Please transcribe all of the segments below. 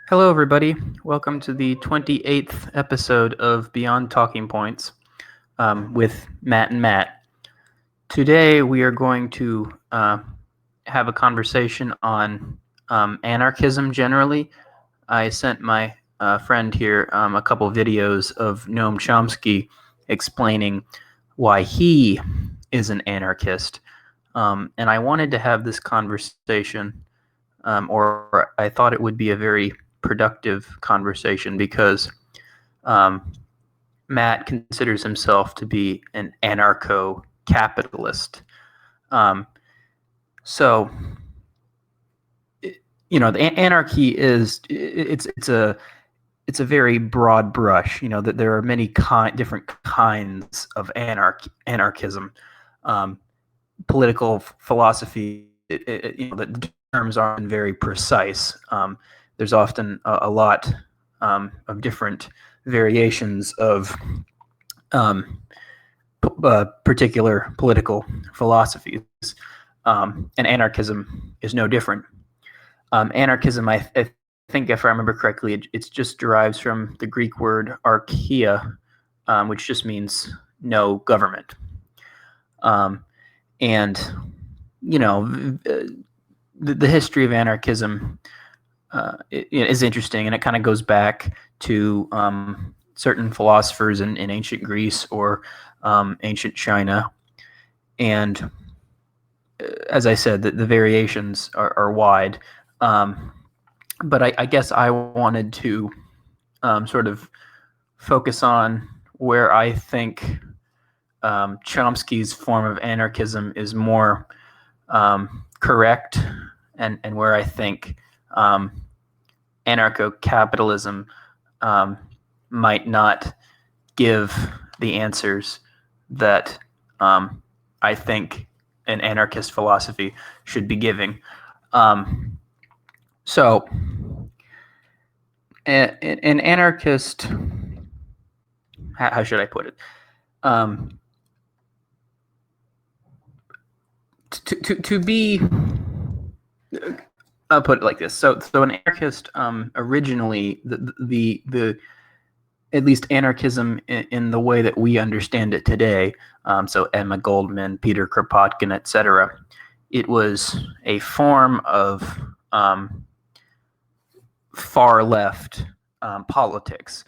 Hello, everybody. Welcome to the 28th episode of Beyond Talking Points with Matt and Matt. Today, we are going to have a conversation on anarchism generally. I sent my friend here a couple videos of Noam Chomsky explaining why he is an anarchist. And I wanted to have this conversation, or I thought it would be a very productive conversation because Matt considers himself to be an anarcho-capitalist. So, the anarchy is it's a very broad brush. That there are many different kinds of anarchism. Political philosophy, the terms aren't very precise. There's often a lot of different variations of particular political philosophies, and anarchism is no different. Anarchism, I think, if I remember correctly, it just derives from the Greek word archaea, which just means no government. And the history of anarchism is interesting, and it kind of goes back to certain philosophers in ancient Greece or ancient China. And as I said, the variations are wide. But I guess I wanted to sort of focus on where I think Chomsky's form of anarchism is more correct, and where I think anarcho-capitalism might not give the answers that I think an anarchist philosophy should be giving. So, an anarchist, how should I put it? To be, I'll put it like this. So an anarchist, originally, the at least anarchism in the way that we understand it today, so Emma Goldman, Peter Kropotkin, etc., it was a form of far left politics.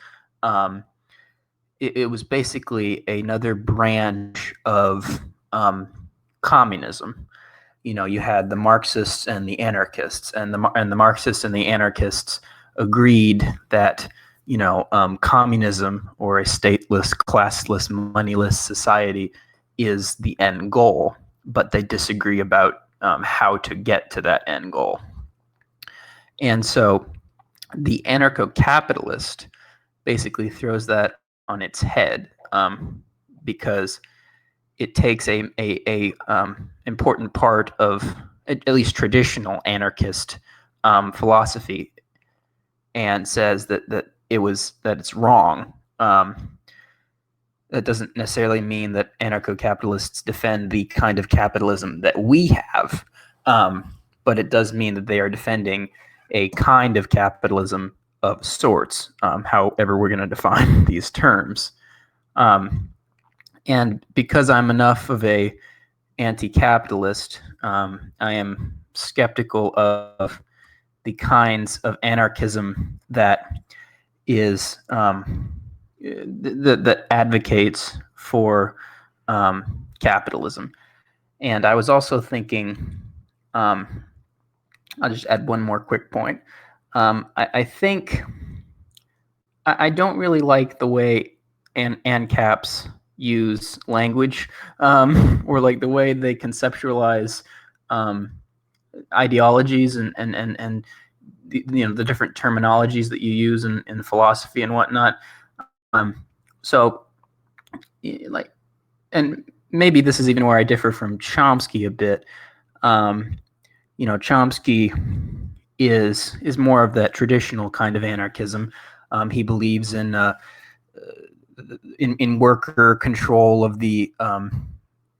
It was basically another branch of communism. You had the Marxists and the anarchists, and the Marxists and the anarchists agreed that communism, or a stateless, classless, moneyless society, is the end goal, but they disagree about how to get to that end goal. And so the anarcho-capitalist basically throws that on its head, because it takes a important part of at least traditional anarchist philosophy and says that it's wrong. That doesn't necessarily mean that anarcho-capitalists defend the kind of capitalism that we have, but it does mean that they are defending a kind of capitalism of sorts, however we're going to define these terms. And because I'm enough of a anti-capitalist, I am skeptical of the kinds of anarchism that is that advocates for capitalism. And I was also thinking, I'll just add one more quick point. I think I don't really like the way ancaps use language, or like the way they conceptualize ideologies and the different terminologies that you use in philosophy and whatnot. So, and maybe this is even where I differ from Chomsky a bit. Chomsky is more of that traditional kind of anarchism. He believes in worker control of the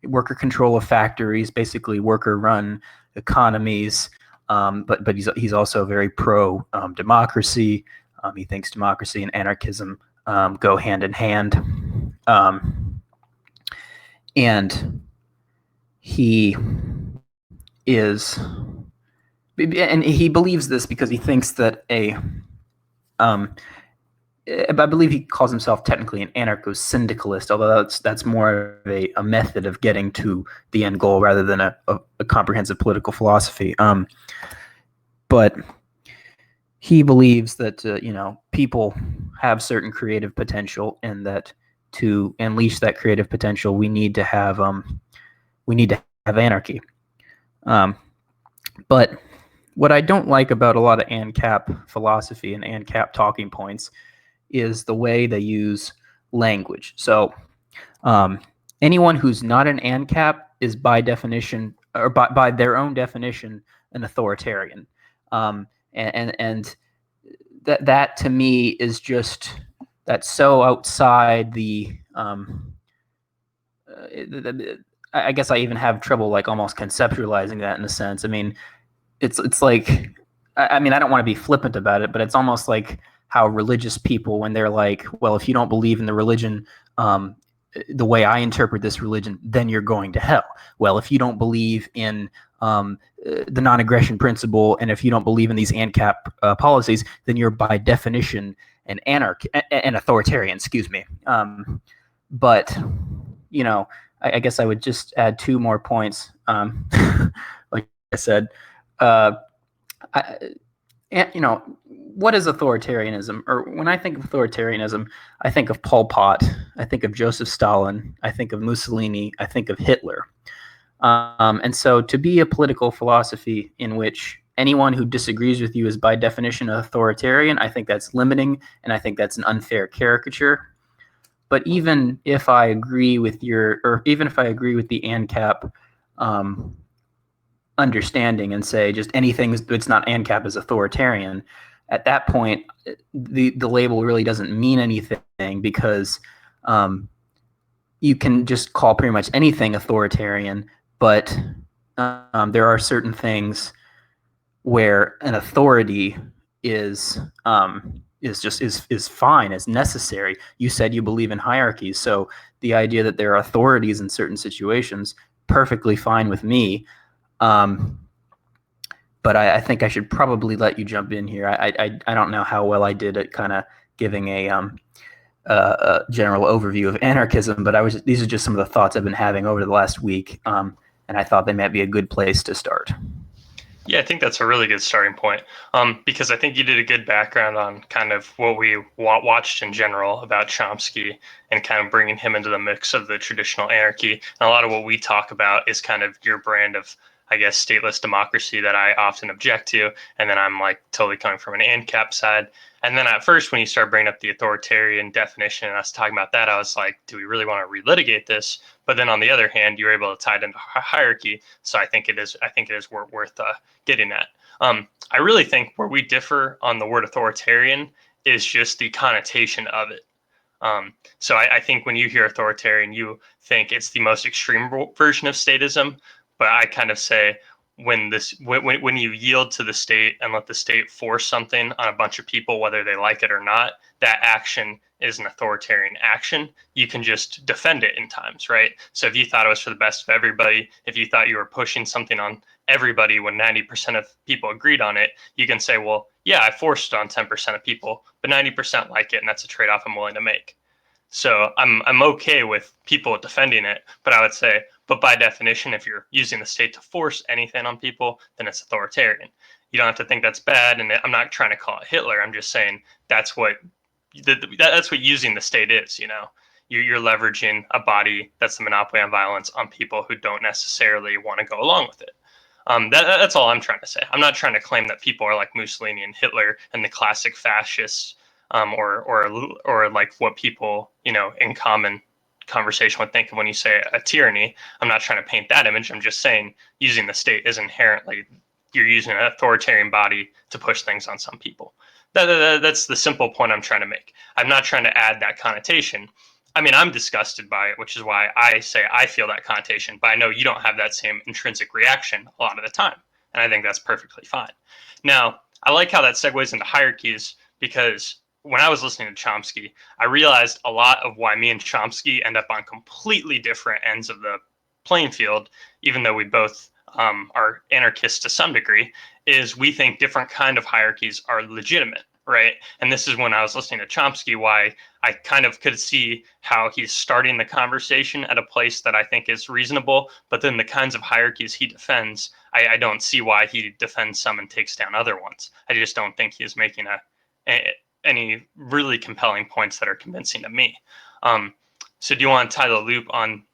worker control of factories, basically worker-run economies, but he's also very pro democracy. He thinks democracy and anarchism go hand in hand, and he is, and he believes this because he thinks that I believe he calls himself technically an anarcho-syndicalist, although that's more of a method of getting to the end goal rather than a comprehensive political philosophy. But he believes that people have certain creative potential, and that to unleash that creative potential, we need to have anarchy. But what I don't like about a lot of ANCAP philosophy and ANCAP talking points is the way they use language. So anyone who's not an ANCAP is by definition, or by their own definition, an authoritarian. And that to me is just, that's so outside the I guess I even have trouble like almost conceptualizing that in a sense. I mean, it's like, I mean, I don't want to be flippant about it, but it's almost like how religious people, when they're like, well, if you don't believe in the religion the way I interpret this religion, then you're going to hell. Well, if you don't believe in the non-aggression principle, and if you don't believe in these ANCAP policies, then you're by definition an authoritarian, excuse me. But, I guess I would just add two more points. Like I said, what is authoritarianism? Or when I think of authoritarianism, I think of Pol Pot, I think of Joseph Stalin, I think of Mussolini, I think of Hitler. And so to be a political philosophy in which anyone who disagrees with you is by definition authoritarian, I think that's limiting, and I think that's an unfair caricature. But even if I agree with even if I agree with the ANCAP understanding and say just anything that's not ANCAP is authoritarian, at that point, the label really doesn't mean anything, because you can just call pretty much anything authoritarian, but there are certain things where an authority is fine, is necessary. You said you believe in hierarchies, so the idea that there are authorities in certain situations, perfectly fine with me. But I think I should probably let you jump in here. I don't know how well I did at kind of giving a general overview of anarchism, but these are just some of the thoughts I've been having over the last week, and I thought they might be a good place to start. Yeah, I think that's a really good starting point, because I think you did a good background on kind of what we watched in general about Chomsky, and kind of bringing him into the mix of the traditional anarchy. And a lot of what we talk about is kind of your brand of, I guess, stateless democracy that I often object to. And then I'm like totally coming from an ANCAP side. And then at first, when you start bringing up the authoritarian definition and us talking about that, I was like, do we really want to relitigate this? But then on the other hand, you're able to tie it into hierarchy. So I think it is worth getting at. I really think where we differ on the word authoritarian is just the connotation of it. So I think when you hear authoritarian, you think it's the most extreme version of statism. But I kind of say when you yield to the state and let the state force something on a bunch of people, whether they like it or not, that action is an authoritarian action. You can just defend it in times, right? So if you thought it was for the best of everybody, if you thought you were pushing something on everybody when 90% of people agreed on it, you can say, well, yeah, I forced it on 10% of people, but 90% like it, and that's a trade-off I'm willing to make. So I'm okay with people defending it, but I would say, but by definition, if you're using the state to force anything on people, then it's authoritarian. You don't have to think that's bad, and I'm not trying to call it Hitler. I'm just saying that's what using the state is. You're leveraging a body that's the monopoly on violence on people who don't necessarily want to go along with it. That's all I'm trying to say. I'm not trying to claim that people are like Mussolini and Hitler and the classic fascists, or like what people in common conversation would think of when you say a tyranny. I'm not trying to paint that image. I'm just saying using the state is inherently, you're using an authoritarian body to push things on some people. That's the simple point I'm trying to make. I'm not trying to add that connotation. I mean, I'm disgusted by it, which is why I say I feel that connotation, but I know you don't have that same intrinsic reaction a lot of the time. and I think that's perfectly fine. Now, I like how that segues into hierarchies, because when I was listening to Chomsky, I realized a lot of why me and Chomsky end up on completely different ends of the playing field, even though we both are anarchists to some degree, is we think different kind of hierarchies are legitimate, right? And this is when I was listening to Chomsky, why I kind of could see how he's starting the conversation at a place that I think is reasonable, but then the kinds of hierarchies he defends, I don't see why he defends some and takes down other ones. I just don't think he's making any really compelling points that are convincing to me. So do you want to tie the loop on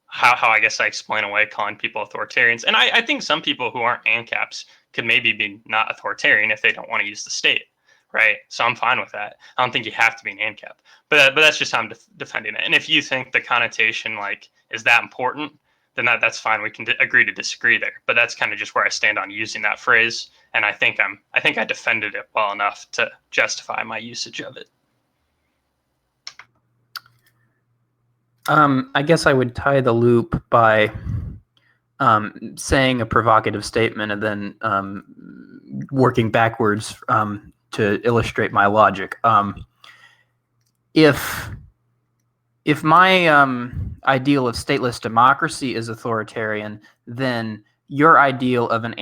how I guess I explain away calling people authoritarians? And I think some people who aren't ANCAPs could maybe be not authoritarian if they don't want to use the state, right? So I'm fine with that. I don't think you have to be an ANCAP, but that's just how I'm defending it. And if you think the connotation like is that important, then that's fine. We can agree to disagree there. But that's kind of just where I stand on using that phrase, and I think I defended it well enough to justify my usage of it. I guess I would tie the loop by saying a provocative statement and then working backwards to illustrate my logic. If my ideal of stateless democracy is authoritarian, then your ideal of an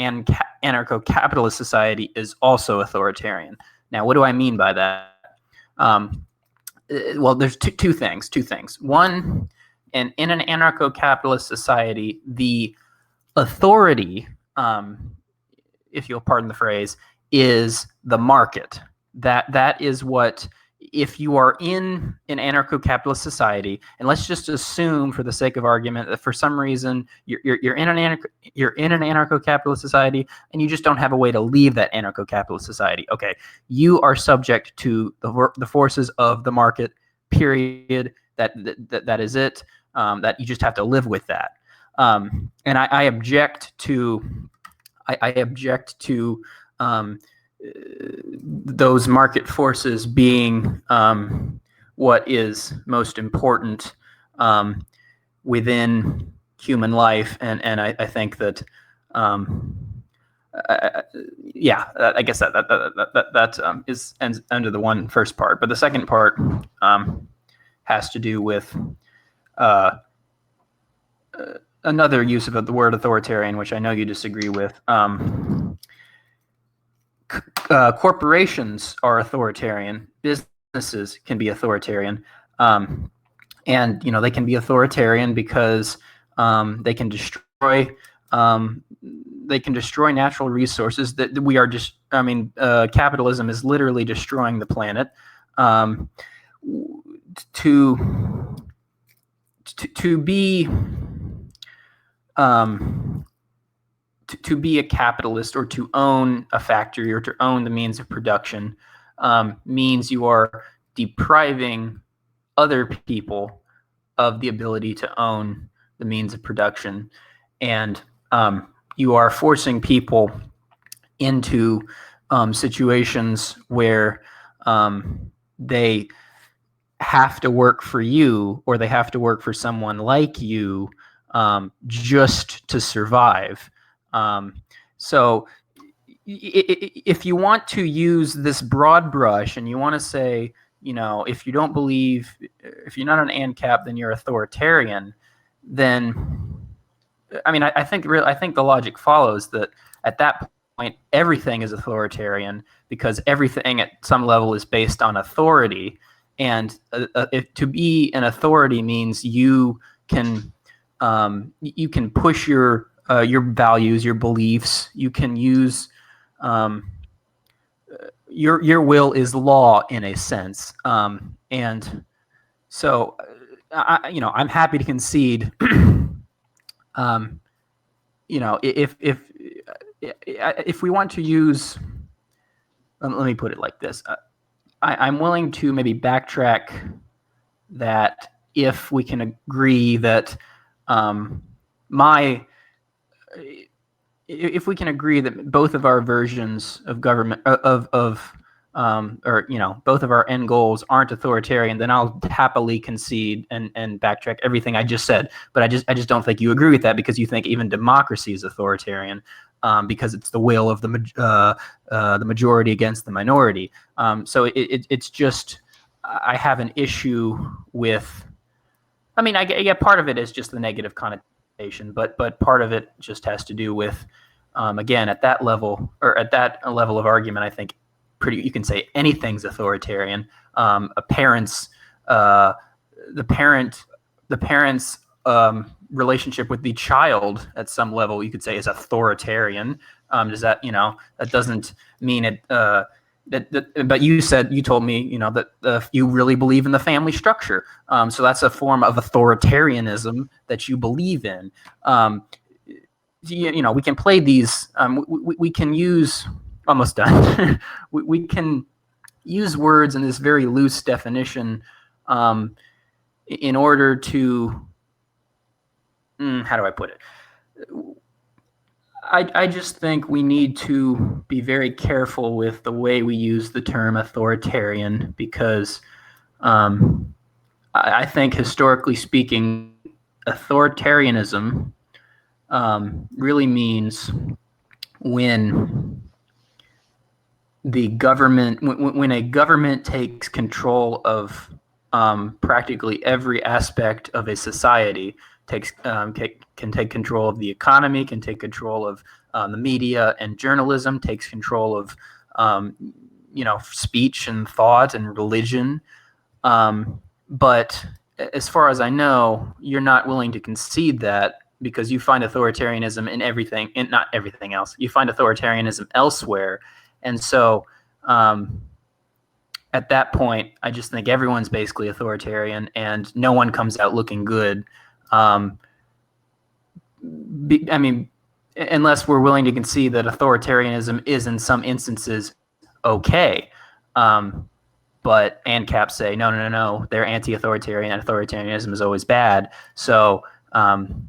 anarcho-capitalist society is also authoritarian. Now, what do I mean by that? Well, there's two things. One, in an anarcho-capitalist society, the authority, if you'll pardon the phrase, is the market. That is what, if you are in an anarcho-capitalist society, and let's just assume for the sake of argument that for some reason you're in an anarcho-capitalist society and you just don't have a way to leave that anarcho-capitalist society. Okay, you are subject to the forces of the market, period. That is it. That you just have to live with that. And I object to those market forces being what is most important within human life, and I think that I guess that is under the first part, but the second part has to do with another use of the word authoritarian, which I know you disagree with. Corporations are authoritarian. Businesses can be authoritarian, and they can be authoritarian because they can destroy natural resources that we are just. Capitalism is literally destroying the planet. To be a capitalist or to own a factory or to own the means of production means you are depriving other people of the ability to own the means of production, and you are forcing people into situations where they have to work for you or they have to work for someone like you just to survive. So if you want to use this broad brush and you want to say, if you don't believe, if you're not an ANCAP, then you're authoritarian, then, I think the logic follows that at that point, everything is authoritarian because everything at some level is based on authority. And to be an authority means you can push your values, your beliefs. You can use your will is law in a sense, and so I'm happy to concede. If we want to use, let me put it like this. I'm willing to maybe backtrack that if we can agree that if we can agree that both of our versions of government of or both of our end goals aren't authoritarian, then I'll happily concede and backtrack everything I just said. But I just don't think you agree with that, because you think even democracy is authoritarian, because it's the will of the majority against the minority. So it's just, I have an issue with. I mean, I get part of it is just the negative connotation, but part of it just has to do with, again, at that level, or at that level of argument, I think you can say anything's authoritarian. The parent's relationship with the child at some level, you could say, is authoritarian. Does that, that doesn't mean it. But you told me, that you really believe in the family structure. So that's a form of authoritarianism that you believe in. We can play these. We can use, almost done. we can use words in this very loose definition, in order to. How do I put it? I just think we need to be very careful with the way we use the term authoritarian, because I think, historically speaking, authoritarianism really means when the government, when a government takes control of practically every aspect of a society, can take control of the economy, can take control of the media and journalism, takes control of speech and thought and religion. But as far as I know, you're not willing to concede that, because you find authoritarianism in everything, in not everything else. You find authoritarianism elsewhere, and so at that point, I just think everyone's basically authoritarian, and no one comes out looking good. I mean, unless we're willing to concede that authoritarianism is in some instances okay. But ANCAPs say, no, they're anti-authoritarian. Authoritarianism is always bad. So,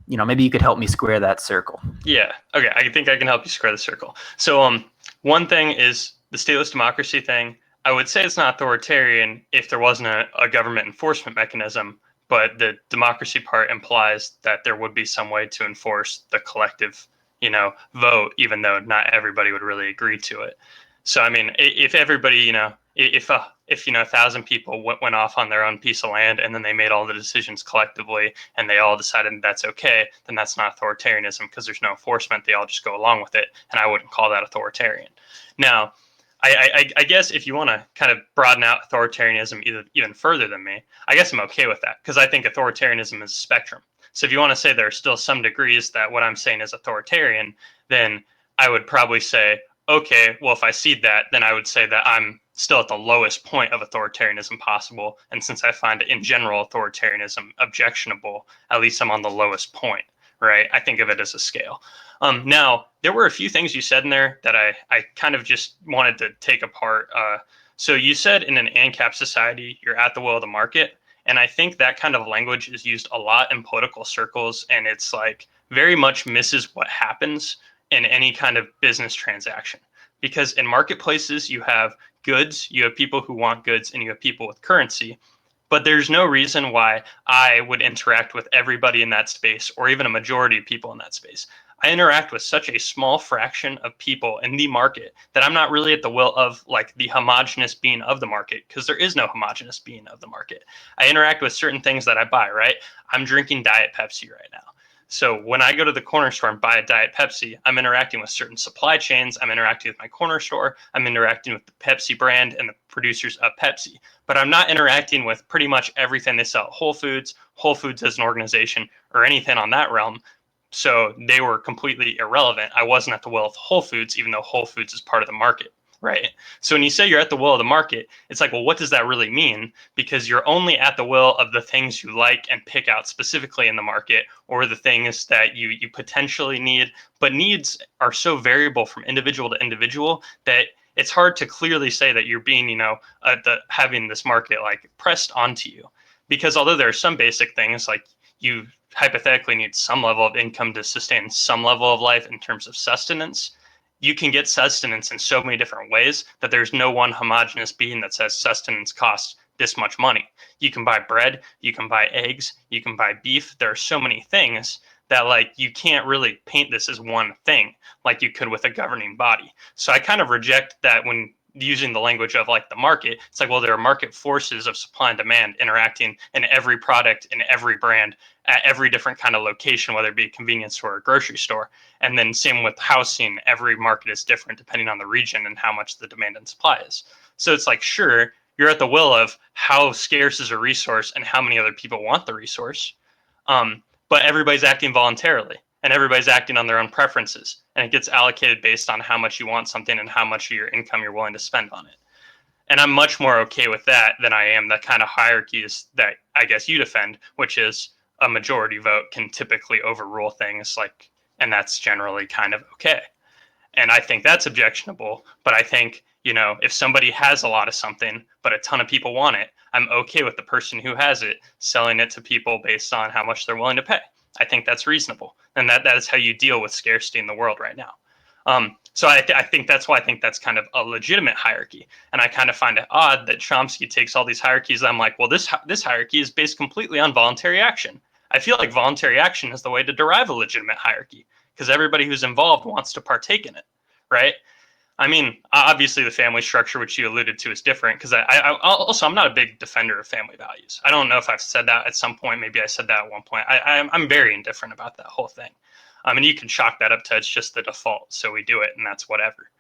maybe you could help me square that circle. Yeah. Okay. I think I can help you square the circle. So, one thing is the stateless democracy thing. I would say it's not authoritarian if there wasn't a government enforcement mechanism. But the democracy part implies that there would be some way to enforce the collective, vote, even though not everybody would really agree to it. So, I mean, if everybody, if 1,000 people went off on their own piece of land and then they made all the decisions collectively and they all decided that's okay, then that's not authoritarianism, because there's no enforcement. They all just go along with it. And I wouldn't call that authoritarian. Now, I guess if you want to kind of broaden out authoritarianism even further than me, I guess I'm okay with that, because I think authoritarianism is a spectrum. So if you want to say there are still some degrees that what I'm saying is authoritarian, then I would probably say, okay, well, if I cede that, then I would say that I'm still at the lowest point of authoritarianism possible. And since I find in general authoritarianism objectionable, at least I'm on the lowest point, right? I think of it as a scale. Now, there were a few things you said in there that I kind of just wanted to take apart. So you said in an ANCAP society, you're at the will of the market. And I think that kind of language is used a lot in political circles. And it's like very much misses what happens in any kind of business transaction. Because in marketplaces, you have goods, you have people who want goods, and you have people with currency. But there's no reason why I would interact with everybody in that space, or even a majority of people in that space. I interact with such a small fraction of people in the market that I'm not really at the will of like the homogenous being of the market, because there is no homogenous being of the market. I interact with certain things that I buy, right? I'm drinking Diet Pepsi right now. So when I go to the corner store and buy a Diet Pepsi, I'm interacting with certain supply chains. I'm interacting with my corner store. I'm interacting with the Pepsi brand and the producers of Pepsi. But I'm not interacting with pretty much everything they sell at Whole Foods as an organization, or anything on that realm. So they were completely irrelevant. I wasn't at the will of Whole Foods, even though Whole Foods is part of the market, right? So when you say you're at the will of the market, it's like, well, what does that really mean? Because you're only at the will of the things you like and pick out specifically in the market, or the things that you potentially need. But needs are so variable from individual to individual that it's hard to clearly say that you're being, having this market like pressed onto you. Because although there are some basic things, like you hypothetically need some level of income to sustain some level of life in terms of sustenance, you can get sustenance in so many different ways that there's no one homogenous being that says sustenance costs this much money. You can buy bread, you can buy eggs, you can buy beef. There are so many things that like you can't really paint this as one thing like you could with a governing body. So I kind of reject that when using the language of like the market. It's like, well, there are market forces of supply and demand interacting in every product, in every brand, at every different kind of location, whether it be a convenience store or a grocery store. And then same with housing, every market is different depending on the region and how much the demand and supply is. So it's like, sure, you're at the will of how scarce is a resource and how many other people want the resource. But everybody's acting voluntarily and everybody's acting on their own preferences. And it gets allocated based on how much you want something and how much of your income you're willing to spend on it. And I'm much more okay with that than I am the kind of hierarchies that I guess you defend, which is a majority vote can typically overrule things like, and that's generally kind of okay. And I think that's objectionable. But I think, you know, if somebody has a lot of something, but a ton of people want it, I'm okay with the person who has it selling it to people based on how much they're willing to pay. I think that's reasonable. And that is how you deal with scarcity in the world right now. So I think that's why I think that's kind of a legitimate hierarchy. And I kind of find it odd that Chomsky takes all these hierarchies. I'm like, well, this hierarchy is based completely on voluntary action. I feel like voluntary action is the way to derive a legitimate hierarchy because everybody who's involved wants to partake in it, right? I mean, obviously the family structure, which you alluded to, is different because I'm not a big defender of family values. I don't know if I've said that at some point. Maybe I said that at one point. I'm very indifferent about that whole thing. And you can chalk that up to it's just the default. So we do it and that's whatever.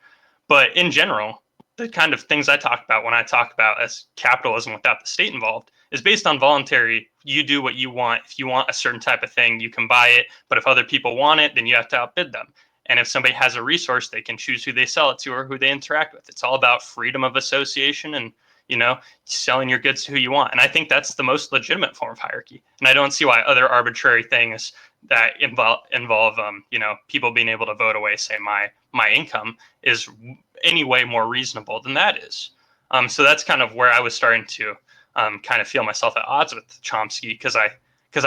But in general, the kind of things I talk about when I talk about as capitalism without the state involved is based on voluntary. You do what you want. If you want a certain type of thing, you can buy it. But if other people want it, then you have to outbid them. And if somebody has a resource, they can choose who they sell it to or who they interact with. It's all about freedom of association and, you know, selling your goods to who you want. And I think that's the most legitimate form of hierarchy. And I don't see why other arbitrary things that involve you know, people being able to vote away, say, my income is any way more reasonable than that is. So that's kind of where I was starting to kind of feel myself at odds with Chomsky because I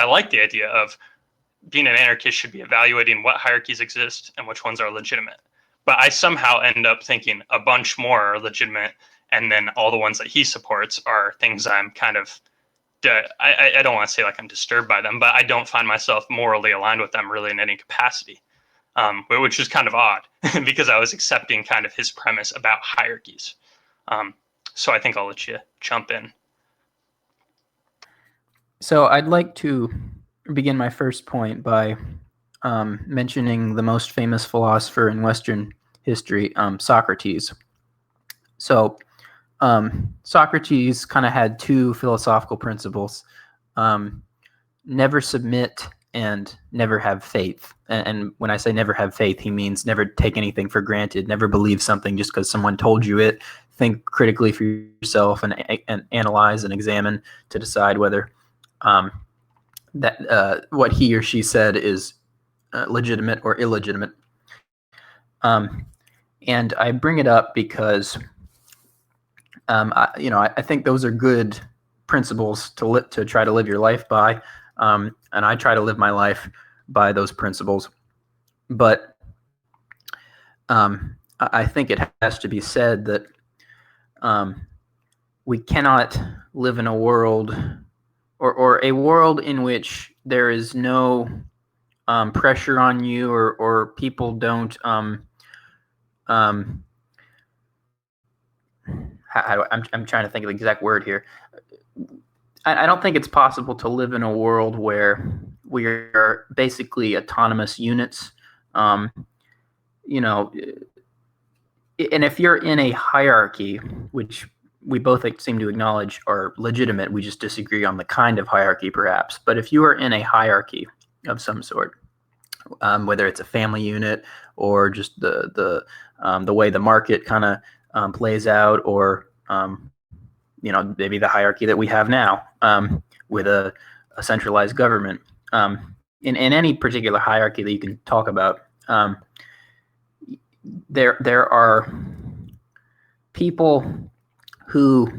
like the idea of being an anarchist should be evaluating what hierarchies exist and which ones are legitimate. But I somehow end up thinking a bunch more are legitimate, and then all the ones that he supports are things I'm kind of, I don't want to say like I'm disturbed by them, but I don't find myself morally aligned with them really in any capacity, which is kind of odd because I was accepting kind of his premise about hierarchies. So I think I'll let you jump in. So I'd like to begin my first point by mentioning the most famous philosopher in Western history, Socrates. So Socrates kind of had two philosophical principles: never submit and never have faith. And when I say never have faith, he means never take anything for granted, never believe something just because someone told you it. Think critically for yourself and analyze and examine to decide whether that what he or she said is legitimate or illegitimate. And I bring it up because I think those are good principles to try to live your life by, and I try to live my life by those principles. But I think it has to be said that we cannot live in a world or a world in which there is no pressure on you or people don't I'm trying to think of the exact word here. I don't think it's possible to live in a world where we are basically autonomous units. And if you're in a hierarchy, which we both seem to acknowledge are legitimate, we just disagree on the kind of hierarchy, perhaps. But if you are in a hierarchy of some sort, whether it's a family unit or just the way the market kind of plays out, or maybe the hierarchy that we have now with a centralized government. In any particular hierarchy that you can talk about, there are people who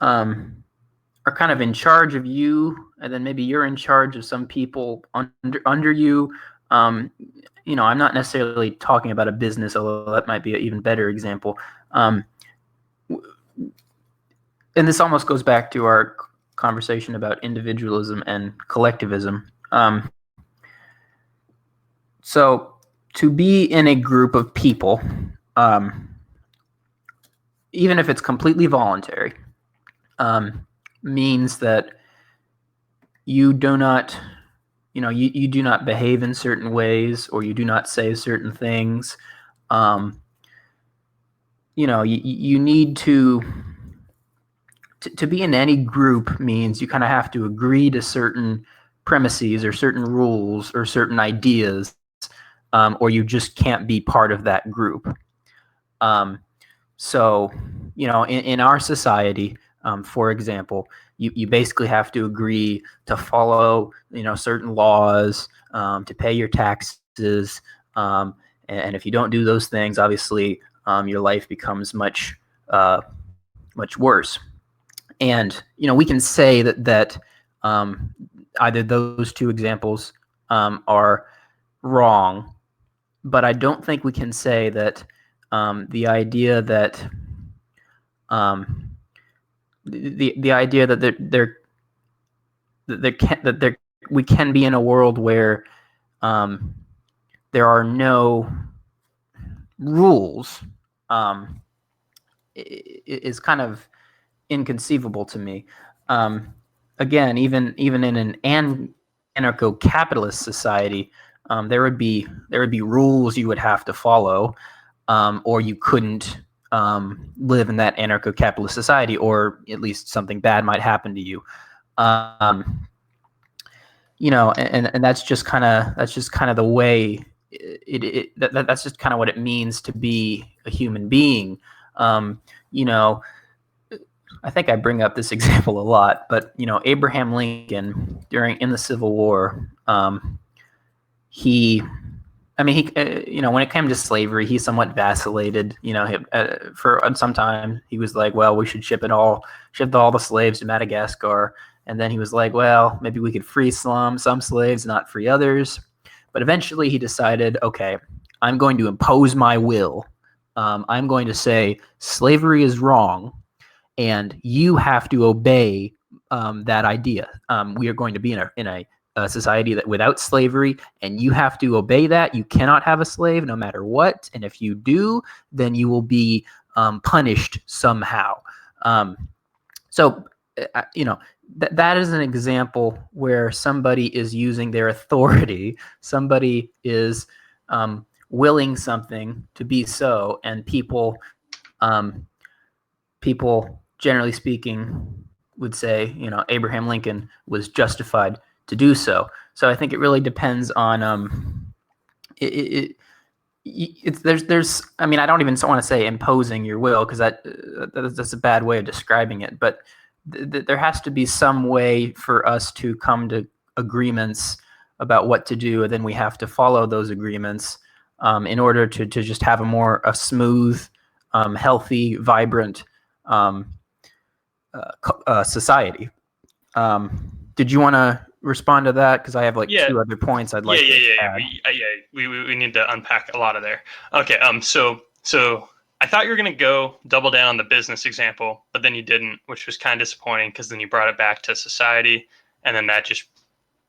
are kind of in charge of you, and then maybe you're in charge of some people under you. I'm not necessarily talking about a business, although that might be an even better example. And this almost goes back to our conversation about individualism and collectivism. So to be in a group of people, even if it's completely voluntary, means that you do not, you do not behave in certain ways, or you do not say certain things. You need to be in any group means you kind of have to agree to certain premises or certain rules or certain ideas, or you just can't be part of that group. So, in our society, for example, you basically have to agree to follow, certain laws, to pay your taxes, and if you don't do those things, obviously, your life becomes much worse. And we can say that either those two examples are wrong, but I don't think we can say that the idea that we can be in a world where there are no rules is kind of inconceivable to me. Again, even in an anarcho-capitalist society, there would be rules you would have to follow, or you couldn't live in that anarcho-capitalist society, or at least something bad might happen to you. And that's just kind of the way that's just kind of what it means to be a human being. I think I bring up this example a lot, but Abraham Lincoln in the Civil War, when it came to slavery, he somewhat vacillated. For some time he was like, well, we should ship all the slaves to Madagascar, and then he was like, well, maybe we could free some slaves, not free others. But eventually he decided, okay, I'm going to impose my will. I'm going to say slavery is wrong, and you have to obey that idea. We are going to be in a society that without slavery, and you have to obey that. You cannot have a slave no matter what, and if you do, then you will be punished somehow. That is an example where somebody is using their authority. Somebody is willing something to be so, and people generally speaking would say, Abraham Lincoln was justified to do so. So I think it really depends on there's I don't even want to say imposing your will, because that's a bad way of describing it, but there has to be some way for us to come to agreements about what to do, and then we have to follow those agreements in order to just have a smooth, healthy, vibrant society. Did you want to respond to that? Because I have two other points I'd like to add. We need to unpack a lot of there. Okay. So I thought you were going to go double down on the business example, but then you didn't, which was kind of disappointing, because then you brought it back to society, and then that just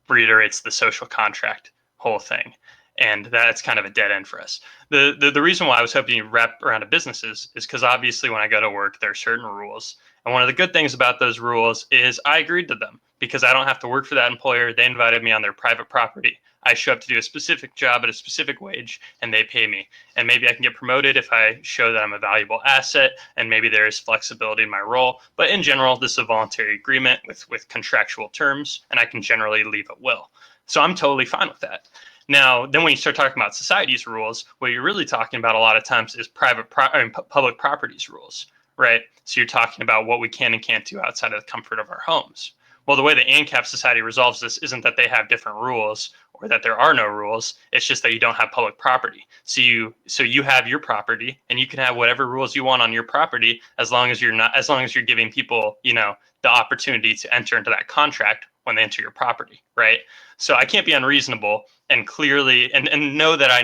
reiterates the social contract whole thing. And that's kind of a dead end for us. The reason why I was hoping you wrap around to businesses is because obviously when I go to work, there are certain rules. And one of the good things about those rules is I agreed to them, because I don't have to work for that employer. They invited me on their private property. I show up to do a specific job at a specific wage, and they pay me. And maybe I can get promoted if I show that I'm a valuable asset, and maybe there is flexibility in my role. But in general, this is a voluntary agreement with contractual terms, and I can generally leave at will. So I'm totally fine with that. Now, then when you start talking about society's rules, what you're really talking about a lot of times is public property's rules, right? So you're talking about what we can and can't do outside of the comfort of our homes. Well, the way the ANCAP society resolves this isn't that they have different rules or that there are no rules. It's just that you don't have public property. So you have your property, and you can have whatever rules you want on your property as long as you're giving people, the opportunity to enter into that contract when they enter your property, right? So I can't be unreasonable and clearly and know that I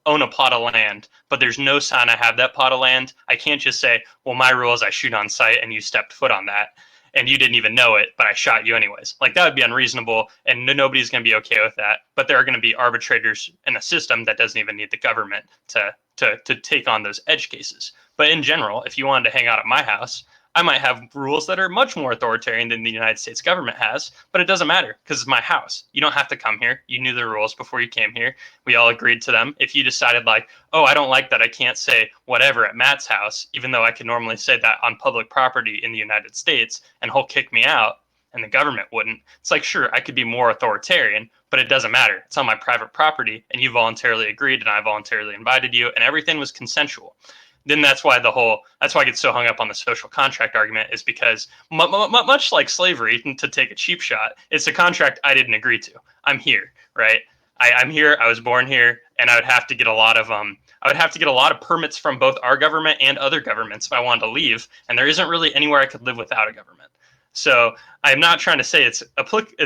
own a plot of land, but there's no sign I have that plot of land. I can't just say, well, my rule is I shoot on sight and you stepped foot on that and you didn't even know it, but I shot you anyways. Like, that would be unreasonable, and nobody's going to be okay with that. But there are going to be arbitrators in a system that doesn't even need the government to take on those edge cases. But in general, if you wanted to hang out at my house, I might have rules that are much more authoritarian than the United States government has, but it doesn't matter because it's my house. You don't have to come here. You knew the rules before you came here. We all agreed to them. If you decided like, oh, I don't like that I can't say whatever at Matt's house, even though I could normally say that on public property in the United States, and he'll kick me out and the government wouldn't. It's like, sure, I could be more authoritarian, but it doesn't matter. It's on my private property and you voluntarily agreed and I voluntarily invited you and everything was consensual. Then that's why I get so hung up on the social contract argument, is because much like slavery, to take a cheap shot, it's a contract I didn't agree to. I'm here, right? I'm here. I was born here, and I would have to get a lot of permits from both our government and other governments if I wanted to leave. And there isn't really anywhere I could live without a government. So I'm not trying to say it's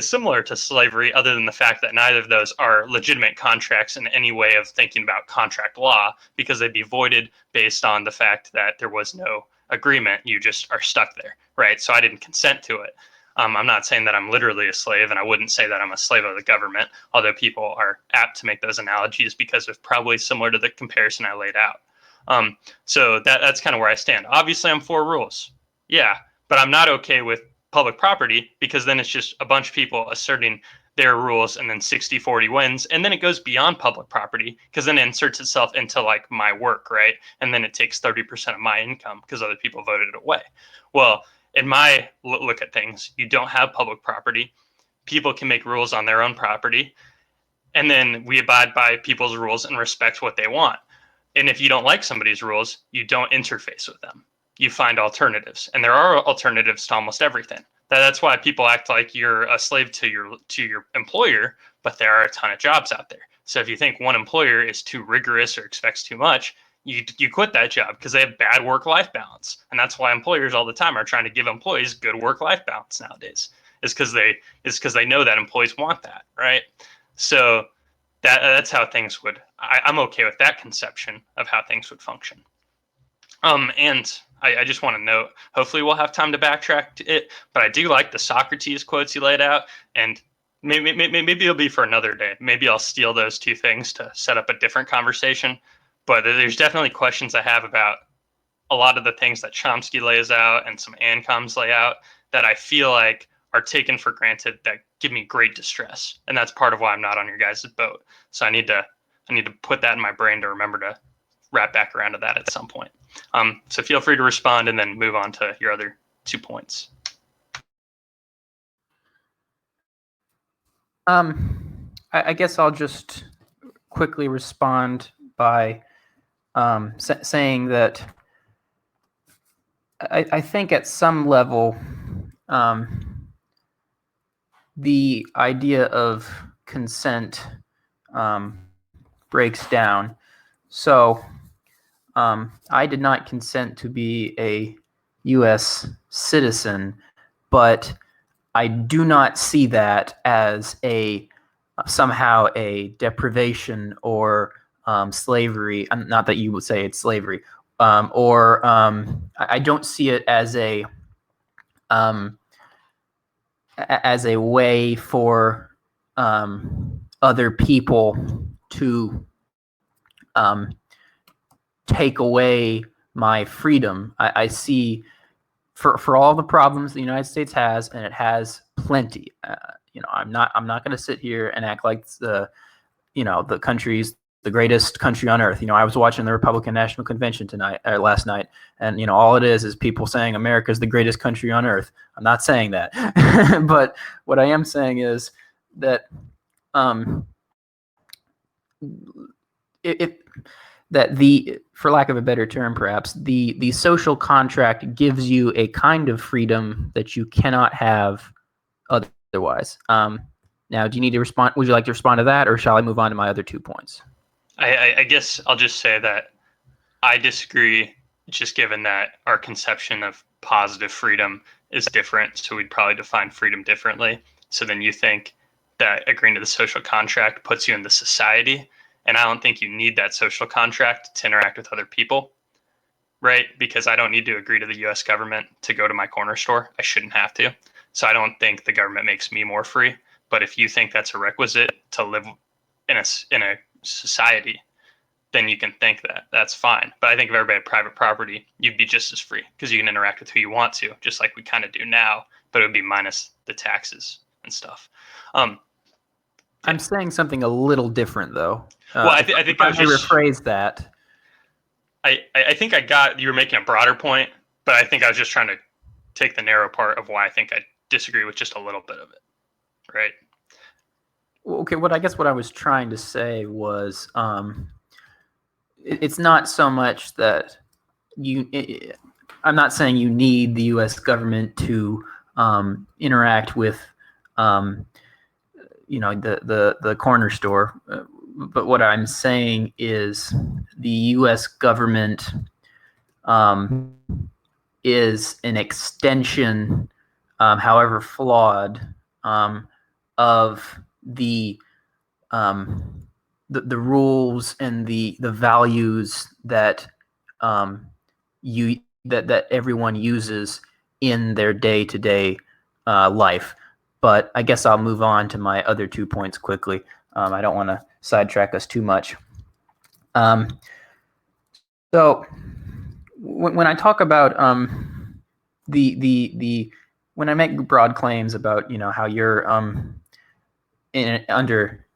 similar to slavery, other than the fact that neither of those are legitimate contracts in any way of thinking about contract law, because they'd be voided based on the fact that there was no agreement. You just are stuck there, right? So I didn't consent to it. I'm not saying that I'm literally a slave, and I wouldn't say that I'm a slave of the government, although people are apt to make those analogies because it's probably similar to the comparison I laid out. So that's kind of where I stand. Obviously, I'm for rules. Yeah, but I'm not okay with public property, because then it's just a bunch of people asserting their rules and then 60-40 wins, and then it goes beyond public property because then it inserts itself into like my work, right? And then it takes 30% of my income because other people voted it away. Well, in my look at things, you don't have public property. People can make rules on their own property, and then we abide by people's rules and respect what they want. And if you don't like somebody's rules, you don't interface with them. You find alternatives, and there are alternatives to almost everything. That's why people act like you're a slave to your employer, but there are a ton of jobs out there. So if you think one employer is too rigorous or expects too much, you quit that job because they have bad work-life balance. And that's why employers all the time are trying to give employees good work-life balance nowadays. Is because they know that employees want that, right? So that's how things would. I'm okay with that conception of how things would function. And I just want to note, hopefully we'll have time to backtrack to it, but I do like the Socrates quotes you laid out, and maybe it'll be for another day. Maybe I'll steal those two things to set up a different conversation, but there's definitely questions I have about a lot of the things that Chomsky lays out and some ancaps lay out that I feel like are taken for granted that give me great distress. And that's part of why I'm not on your guys' boat. So I need to put that in my brain to remember to wrap back around to that at some point. So feel free to respond and then move on to your other 2 points. I guess I'll just quickly respond by saying that I think at some level the idea of consent breaks down. So I did not consent to be a U.S. citizen, but I do not see that as somehow a deprivation or slavery. Not that you would say it's slavery, or I don't see it as a way for other people to take away my freedom. I see for all the problems the United States has, and it has plenty. I'm not going to sit here and act like the country's the greatest country on earth. I was watching the Republican National Convention last night, and all it is people saying America is the greatest country on earth. I'm not saying that, but what I am saying is that for lack of a better term, perhaps the social contract gives you a kind of freedom that you cannot have otherwise. Now, do you need to respond? Would you like to respond to that, or shall I move on to my other 2 points? I guess I'll just say that I disagree, just given that our conception of positive freedom is different. So we'd probably define freedom differently. So then you think that agreeing to the social contract puts you in the society. And I don't think you need that social contract to interact with other people, right? Because I don't need to agree to the US government to go to my corner store. I shouldn't have to. So I don't think the government makes me more free. But if you think that's a requisite to live in a society, then you can think that. That's fine. But I think if everybody had private property, you'd be just as free because you can interact with who you want to, just like we kind of do now, but it would be minus the taxes and stuff. I'm saying something a little different, though. Well, I think I was just rephrase that. I think I got you were making a broader point, but I think I was just trying to take the narrow part of why I think I disagree with just a little bit of it, right? Okay, what I was trying to say was, it's not so much that I'm not saying you need the U.S. government to interact with, the corner store. But what I'm saying is the U.S. government is an extension, however flawed, of the rules and the values that that everyone uses in their day-to-day life. But I guess I'll move on to my other 2 points quickly. I don't want to sidetrack us too much. So when I talk about when I make broad claims about how you're under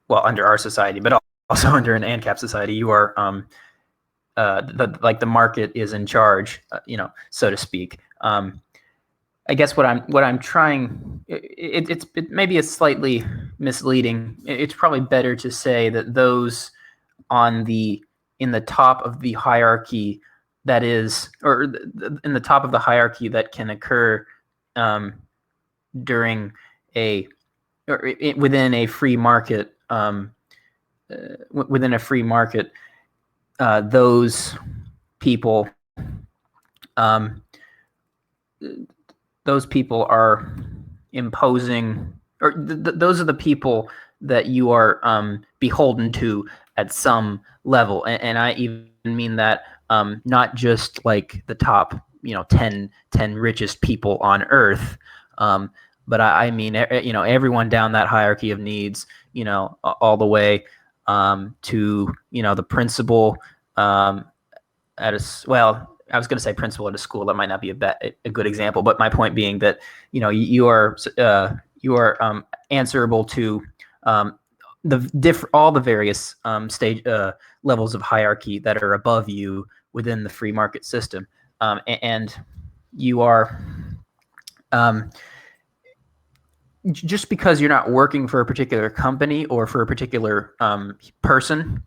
our society, but also under an ANCAP society, you are the market is in charge, so to speak. I guess what I'm trying, it maybe it's slightly misleading. It's probably better to say that those in the top of the hierarchy, that is, or in the top of the hierarchy that can occur during within a free market, those people are imposing, or those are the people that you are beholden to at some level, and I even mean that not just like the top 10 richest people on earth, but I mean everyone down that hierarchy of needs, all the way to the principal I was going to say principal at a school. That might not be a good example, but my point being that you are answerable to all the various stage levels of hierarchy that are above you within the free market system, and you are just because you're not working for a particular company or for a particular person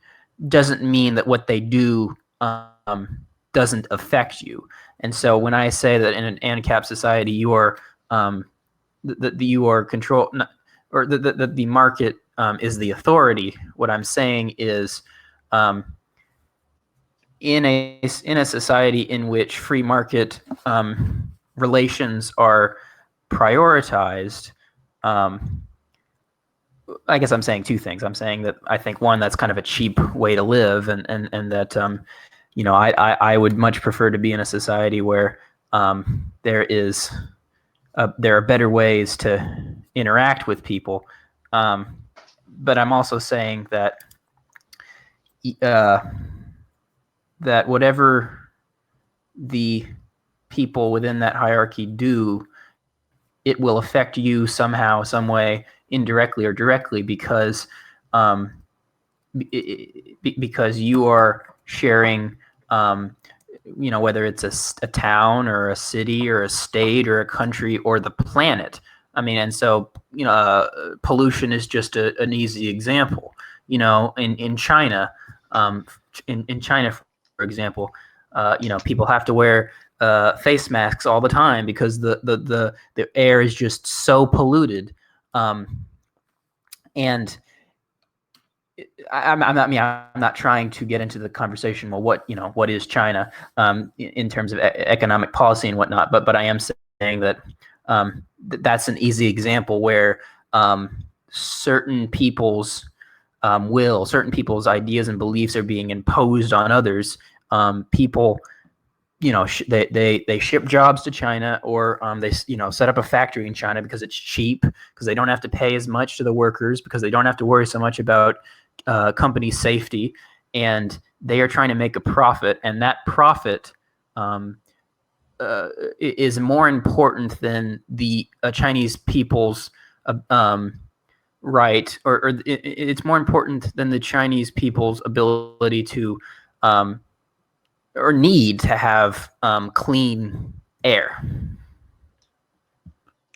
doesn't mean that what they do doesn't affect you. And so when I say that in an ANCAP society you are you are control, or the market is the authority, what I'm saying is in a society in which free market relations are prioritized, I guess I'm saying two things. I'm saying that I think, one, that's kind of a cheap way to live, and that I would much prefer to be in a society where there are better ways to interact with people. But I'm also saying that that whatever the people within that hierarchy do, it will affect you somehow, some way, indirectly or directly, because you are sharing, whether it's a town or a city or a state or a country or the planet. I mean, and so pollution is just an easy example. In China, in China, for example, people have to wear face masks all the time because the air is just so polluted. And I'm not trying to get into the conversation. Well, what is China in terms of economic policy and whatnot? But I am saying that that's an easy example where certain people's certain people's ideas and beliefs are being imposed on others. People, they ship jobs to China, or they set up a factory in China because it's cheap, because they don't have to pay as much to the workers, because they don't have to worry so much about company safety, and they are trying to make a profit, and that profit is more important than the Chinese people's right, or it's more important than the Chinese people's ability to or need to have clean air.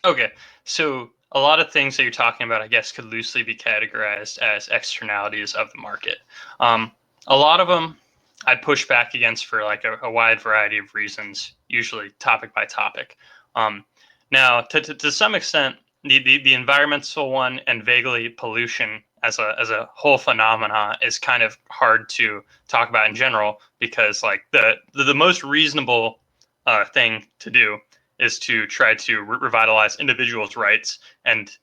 Okay, so a lot of things that you're talking about, I guess, could loosely be categorized as externalities of the market. A lot of them I'd push back against for like a wide variety of reasons, usually topic by topic. Now, to some extent, the environmental one and vaguely pollution as a whole phenomena is kind of hard to talk about in general, because like the most reasonable thing to do is to try to revitalize individuals' rights, and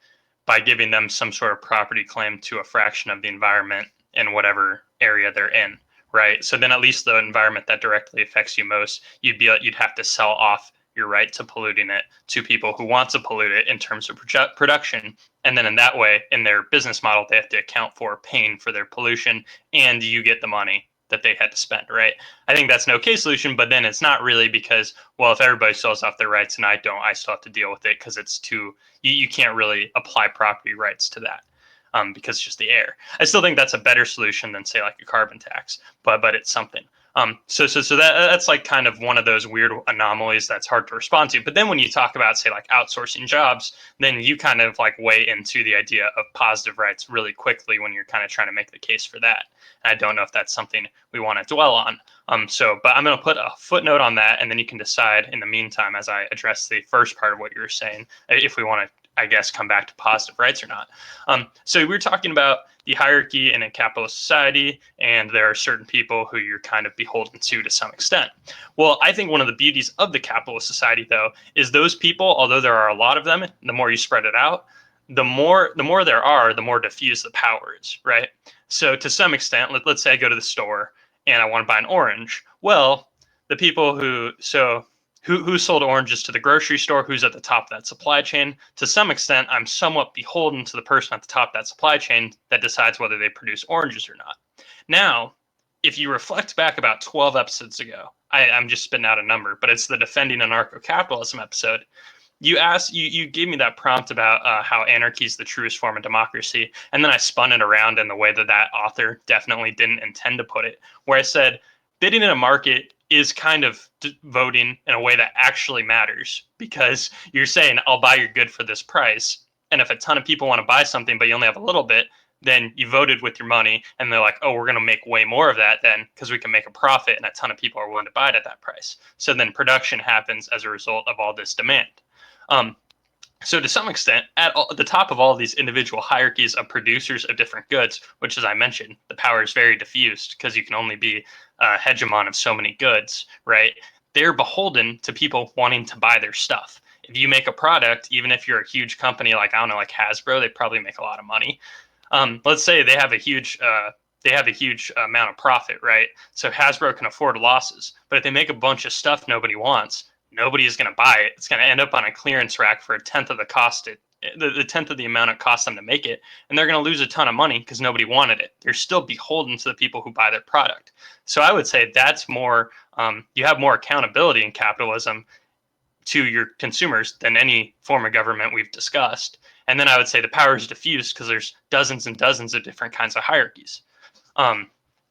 by giving them some sort of property claim to a fraction of the environment in whatever area they're in, right? So then at least the environment that directly affects you most, you'd have to sell off your right to polluting it to people who want to pollute it in terms of production. And then in that way, in their business model, they have to account for paying for their pollution, and you get the money that they had to spend, right? I think that's an okay solution, but then it's not really, because, well, if everybody sells off their rights and I don't, I still have to deal with it, because it's too, you can't really apply property rights to that. Because it's just the air. I still think that's a better solution than, say, like a carbon tax, but it's something. So that's like kind of one of those weird anomalies that's hard to respond to. But then when you talk about, say, like outsourcing jobs, then you kind of like weigh into the idea of positive rights really quickly when you're kind of trying to make the case for that. And I don't know if that's something we want to dwell on. But I'm going to put a footnote on that, and then you can decide in the meantime, as I address the first part of what you were saying, if we want to, I guess, come back to positive rights or not. So we were talking about the hierarchy in a capitalist society, and there are certain people who you're kind of beholden to some extent. Well, I think one of the beauties of the capitalist society, though, is those people, although there are a lot of them, the more you spread it out, the more there are, the more diffuse the power is, right? So to some extent, let's say I go to the store and I want to buy an orange. Well, the people who sold oranges to the grocery store, who's at the top of that supply chain, to some extent, I'm somewhat beholden to the person at the top of that supply chain that decides whether they produce oranges or not. Now, if you reflect back about 12 episodes ago, I'm just spitting out a number, but it's the Defending Anarcho-Capitalism episode. You gave me that prompt about how anarchy is the truest form of democracy, and then I spun it around in the way that author definitely didn't intend to put it, where I said, bidding in a market is kind of voting in a way that actually matters, because you're saying, I'll buy your good for this price. And if a ton of people want to buy something, but you only have a little bit, then you voted with your money, and they're like, oh, we're going to make way more of that then, because we can make a profit, and a ton of people are willing to buy it at that price. So then production happens as a result of all this demand. So to some extent, at the top of all of these individual hierarchies of producers of different goods, which, as I mentioned, the power is very diffused because you can only be a hegemon of so many goods, right? They're beholden to people wanting to buy their stuff. If you make a product, even if you're a huge company like, I don't know, like Hasbro, they probably make a lot of money. Let's say they have a huge amount of profit, right? So Hasbro can afford losses, but if they make a bunch of stuff nobody wants, nobody is going to buy it. It's going to end up on a clearance rack for a tenth of the cost, the tenth of the amount it costs them to make it, and they're going to lose a ton of money because nobody wanted it. They're still beholden to the people who buy their product. So I would say that's more, you have more accountability in capitalism to your consumers than any form of government we've discussed. And then I would say the power is diffused because there's dozens and dozens of different kinds of hierarchies.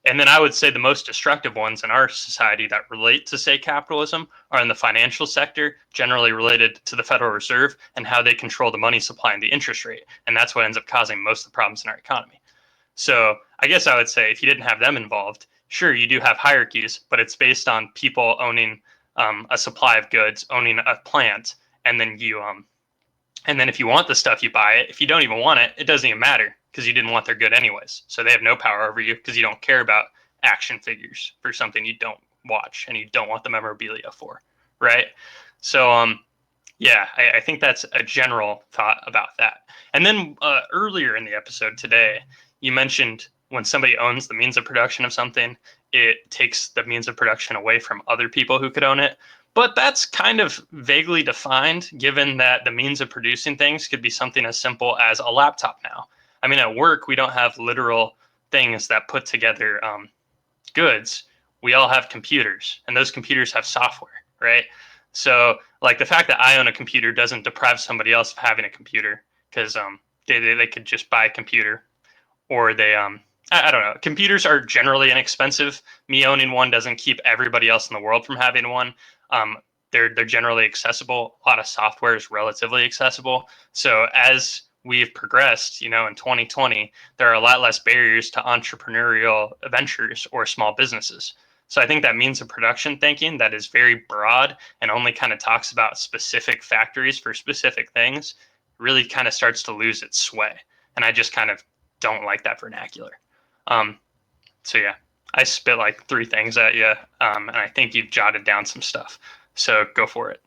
And then I would say the most destructive ones in our society that relate to, say, capitalism are in the financial sector, generally related to the Federal Reserve and how they control the money supply and the interest rate. And that's what ends up causing most of the problems in our economy. So I guess I would say if you didn't have them involved, sure, you do have hierarchies, but it's based on people owning a supply of goods, owning a plant, and then if you want the stuff, you buy it. If you don't even want it, it doesn't even matter because you didn't want their good anyways. So they have no power over you because you don't care about action figures for something you don't watch and you don't want the memorabilia for, right? So Yeah, I think that's a general thought about that. And then earlier in the episode today, you mentioned when somebody owns the means of production of something, it takes the means of production away from other people who could own it. But that's kind of vaguely defined, given that the means of producing things could be something as simple as a laptop now. I mean, at work, we don't have literal things that put together goods. We all have computers, and those computers have software, right? So, like the fact that I own a computer doesn't deprive somebody else of having a computer, because they could just buy a computer, or I don't know. Computers are generally inexpensive. Me owning one doesn't keep everybody else in the world from having one. Um, they're generally accessible. A lot of software is relatively accessible. So as we've progressed, in 2020, there are a lot less barriers to entrepreneurial ventures or small businesses. So I think that means of production thinking that is very broad and only kind of talks about specific factories for specific things really kind of starts to lose its sway. And I just kind of don't like that vernacular. Um, so yeah, I spit like three things at you, and I think you've jotted down some stuff. So go for it.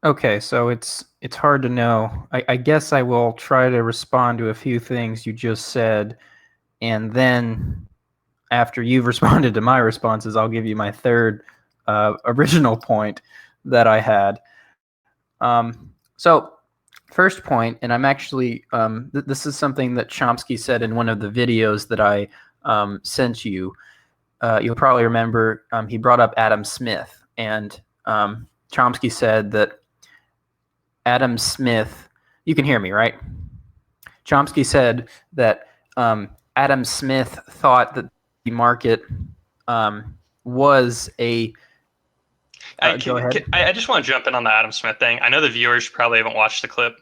Okay, so it's hard to know. I guess I will try to respond to a few things you just said, and then after you've responded to my responses, I'll give you my third original point that I had. So first point, and I'm actually this is something that Chomsky said in one of the videos that I sent you. You'll probably remember he brought up Adam Smith, and Chomsky said that Adam Smith, you can hear me, right? Chomsky said that Adam Smith thought that the market was a. Go ahead. I just want to jump in on the Adam Smith thing. I know the viewers probably haven't watched the clip.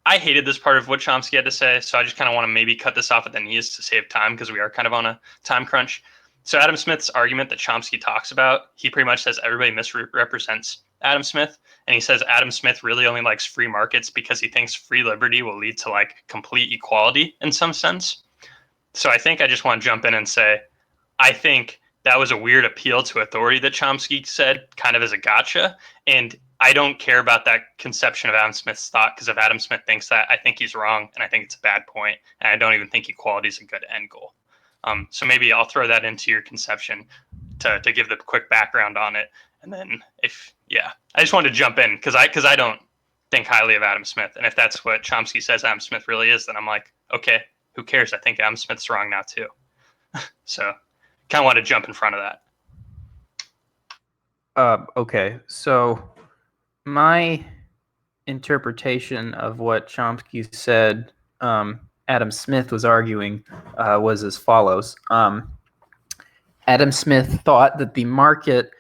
I hated this part of what Chomsky had to say, so I just kind of want to maybe cut this off at the knees to save time because we are kind of on a time crunch. So Adam Smith's argument that Chomsky talks about, he pretty much says everybody misrepresents Adam Smith, and he says Adam Smith really only likes free markets because he thinks free liberty will lead to like complete equality in some sense. So I think I just want to jump in and say, I think that was a weird appeal to authority that Chomsky said, kind of as a gotcha. And I don't care about that conception of Adam Smith's thought, because if Adam Smith thinks that, I think he's wrong, and I think it's a bad point, and I don't even think equality is a good end goal. So maybe I'll throw that into your conception to give the quick background on it, and then I just wanted to jump in because I don't think highly of Adam Smith, and if that's what Chomsky says Adam Smith really is, then I'm like, okay, who cares? I think Adam Smith's wrong now too. So kind of want to jump in front of that. Okay, so my interpretation of what Chomsky said Adam Smith was arguing was as follows. Adam Smith thought that the market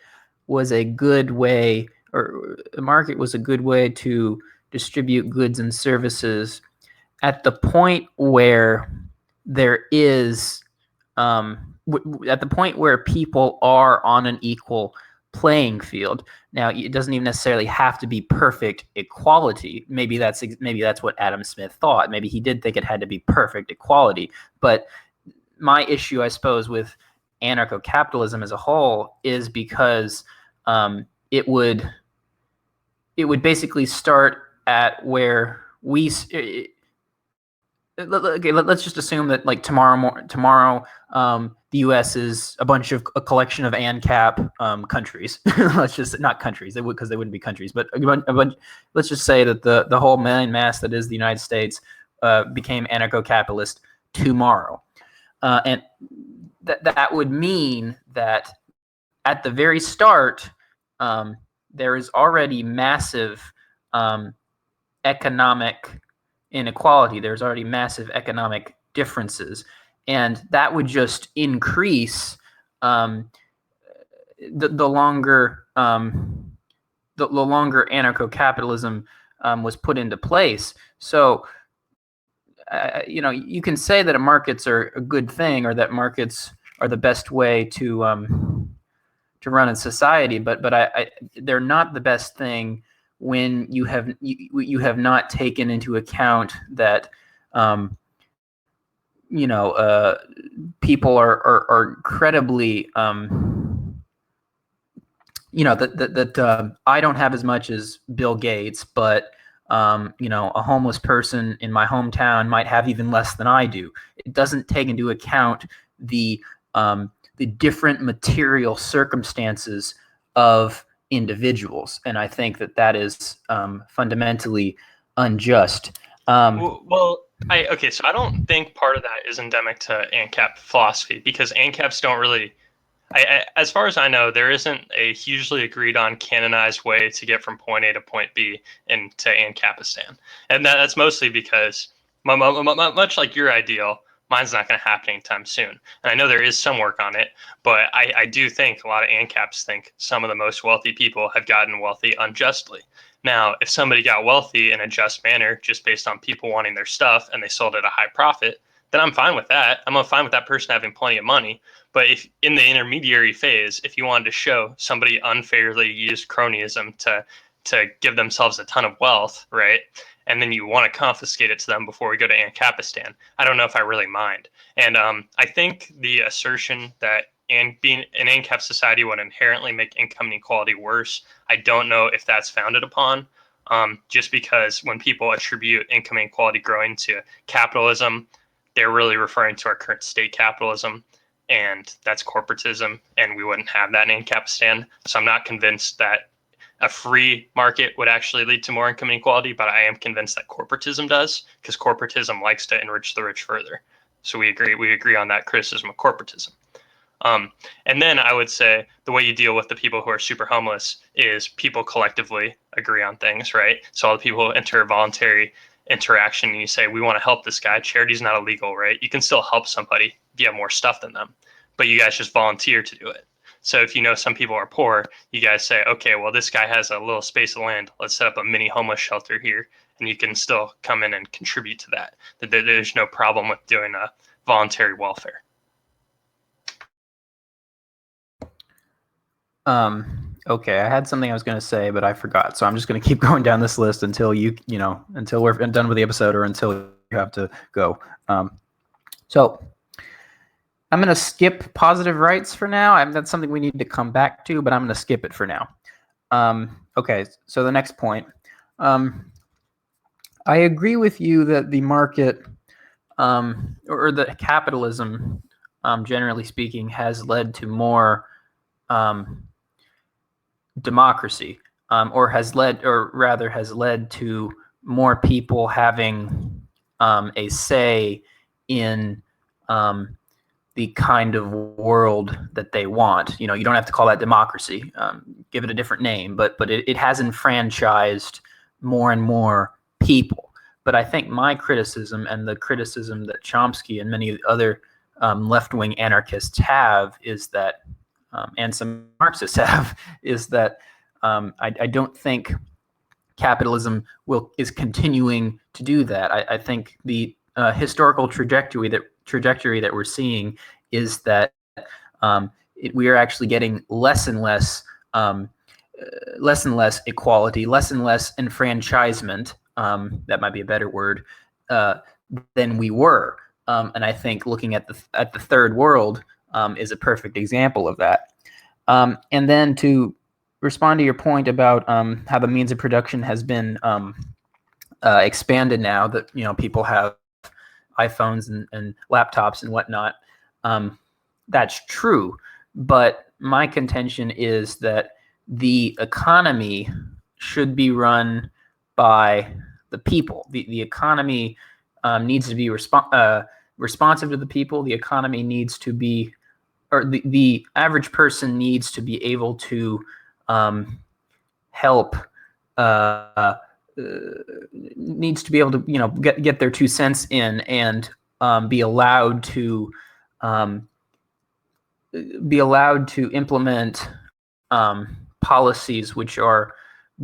was a good way, or the market was a good way to distribute goods and services at the point where there is, at the point where people are on an equal playing field. Now, it doesn't even necessarily have to be perfect equality. Maybe that's what Adam Smith thought. Maybe he did think it had to be perfect equality. But my issue, I suppose, with anarcho-capitalism as a whole is because it would basically start at where we. Okay, let's just assume that like tomorrow, the U.S. is a collection of ANCAP countries. Let's just not countries, because they wouldn't be countries, but let's just say that the whole main mass that is the United States became anarcho-capitalist tomorrow, and that would mean that at the very start, there is already massive economic inequality. There's already massive economic differences, and that would just increase the longer anarcho-capitalism was put into place. So you can say that markets are a good thing, or that markets are the best way to run a society, but they're not the best thing when you have not taken into account that people are incredibly that I don't have as much as Bill Gates, but a homeless person in my hometown might have even less than I do. It doesn't take into account the different material circumstances of individuals, and I think that is fundamentally unjust. Okay, so I don't think part of that is endemic to ANCAP philosophy, because ANCAPs don't really, as far as I know, there isn't a hugely agreed on canonized way to get from point A to point B into Ancapistan. And that's mostly because, much like your ideal, mine's not going to happen anytime soon. And I know there is some work on it, but I do think a lot of ANCAPs think some of the most wealthy people have gotten wealthy unjustly. Now, if somebody got wealthy in a just manner, just based on people wanting their stuff and they sold at a high profit, then I'm fine with that. I'm fine with that person having plenty of money. But if in the intermediary phase, if you wanted to show somebody unfairly used cronyism to give themselves a ton of wealth, right? And then you want to confiscate it to them before we go to Ancapistan, I don't know if I really mind. And I think the assertion that being an ANCAP society would inherently make income inequality worse, I don't know if that's founded upon. Just because when people attribute income inequality growing to capitalism, they're really referring to our current state capitalism, and that's corporatism, and we wouldn't have that in Ancapistan. So I'm not convinced that a free market would actually lead to more income inequality, but I am convinced that corporatism does, because corporatism likes to enrich the rich further. So we agree on that criticism of corporatism. And then I would say the way you deal with the people who are super homeless is people collectively agree on things, right? So all the people who enter voluntary interaction and you say, we want to help this guy. Charity's not illegal, right? You can still help somebody if you have more stuff than them, but you guys just volunteer to do it. So if you know some people are poor, you guys say, okay, well, this guy has a little space of land. Let's set up a mini homeless shelter here. And you can still come in and contribute to that. There's no problem with doing a voluntary welfare. Okay, I had something I was going to say, but I forgot. So I'm just going to keep going down this list until until we're done with the episode, or until you have to go. So I'm going to skip positive rights for now. That's something we need to come back to, but I'm going to skip it for now. Okay, so the next point. I agree with you that the market, or the capitalism, generally speaking, has led to more democracy, or has led to more people having a say in the kind of world that they want. You don't have to call that democracy. Give it a different name, but it has enfranchised more and more people. But I think my criticism, and the criticism that Chomsky and many other left-wing anarchists have, is that and some Marxists have, is that I don't think capitalism is continuing to do that. I think the historical trajectory that we're seeing is that we are actually getting less and less equality, less and less enfranchisement. That might be a better word, than we were. And I think looking at the third world is a perfect example of that. And then to respond to your point about how the means of production has been expanded now that people have iPhones and laptops and whatnot. That's true, but my contention is that the economy should be run by the people. The economy needs to be responsive to the people. The economy needs to be, or the average person needs to be able to help, needs to be able to get their 2 cents in, and be allowed to implement policies which are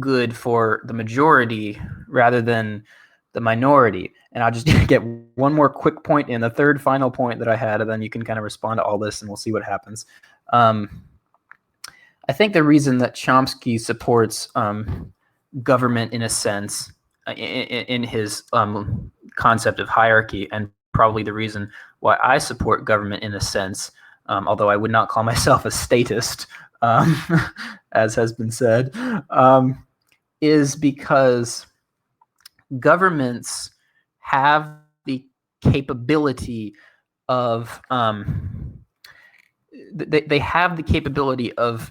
good for the majority rather than the minority. And I'll just get one more quick point in, the third final point that I had, and then you can kind of respond to all this and we'll see what happens. I think the reason that Chomsky supports government in a sense, in his concept of hierarchy, and probably the reason why I support government in a sense, although I would not call myself a statist, as has been said, is because governments have the capability of they have the capability of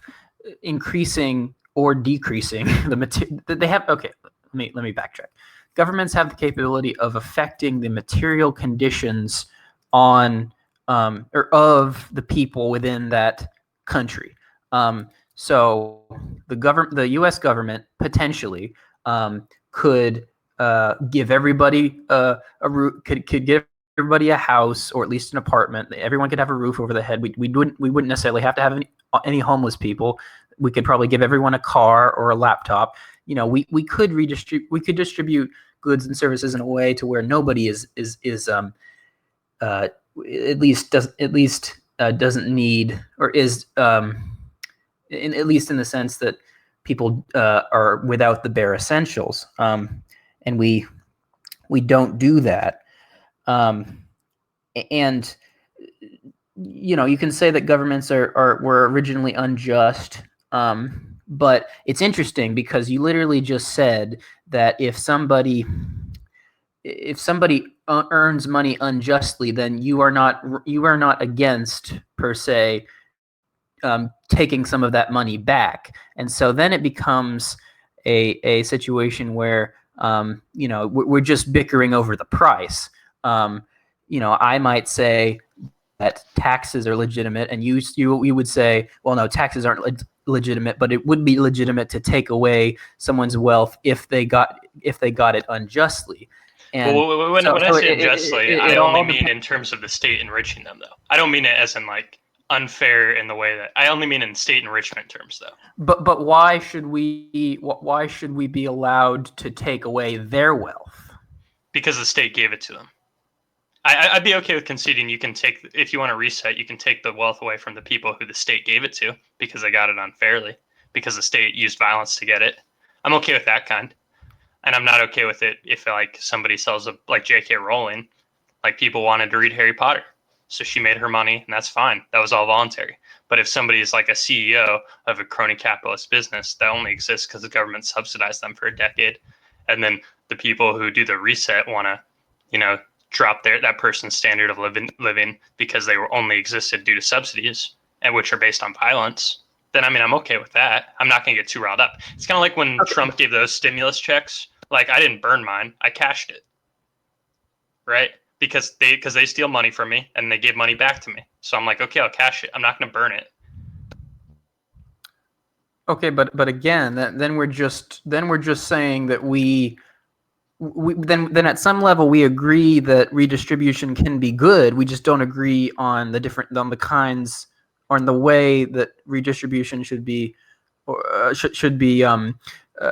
increasing or decreasing the material. They have okay. Let me backtrack. Governments have the capability of affecting the material conditions on or of the people within that country. So the U.S. government potentially could give everybody could give everybody a house or at least an apartment. Everyone could have a roof over their head. We wouldn't necessarily have to have any homeless people. We could probably give everyone a car or a laptop. We could distribute goods and services in a way to where nobody doesn't need or is at least in the sense that people are without the bare essentials, and we don't do that. And you can say that governments were originally unjust, but it's interesting because you literally just said that if somebody earns money unjustly, then you are not against per se taking some of that money back. And so then it becomes a situation where we're just bickering over the price. I might say that taxes are legitimate, and you would say, well, no, taxes aren't legitimate, but it would be legitimate to take away someone's wealth if they got it unjustly. And when I say unjustly, I only mean in terms of the state enriching them, though. I don't mean it as in like unfair in the way that I only mean in state enrichment terms, though. But why should we be allowed to take away their wealth? Because the state gave it to them. I'd be okay with conceding you can take, if you want to reset, you can take the wealth away from the people who the state gave it to because they got it unfairly, because the state used violence to get it. I'm okay with that kind. And I'm not okay with it if like somebody sells like J.K. Rowling, like people wanted to read Harry Potter. So she made her money, and that's fine. That was all voluntary. But if somebody is like a CEO of a crony capitalist business that only exists because the government subsidized them for a decade, and then the people who do the reset want to, drop that person's standard of living because they were only existed due to subsidies, and which are based on violence, then I'm okay with that. I'm not going to get too riled up. It's kind of like when Trump gave those stimulus checks. Like, I didn't burn mine. I cashed it. Right? Because they steal money from me and they give money back to me. So I'm like, okay, I'll cash it. I'm not going to burn it. Okay, but again, then we're just saying that we then at some level we agree that redistribution can be good. We just don't agree on the kinds or on the way that redistribution should be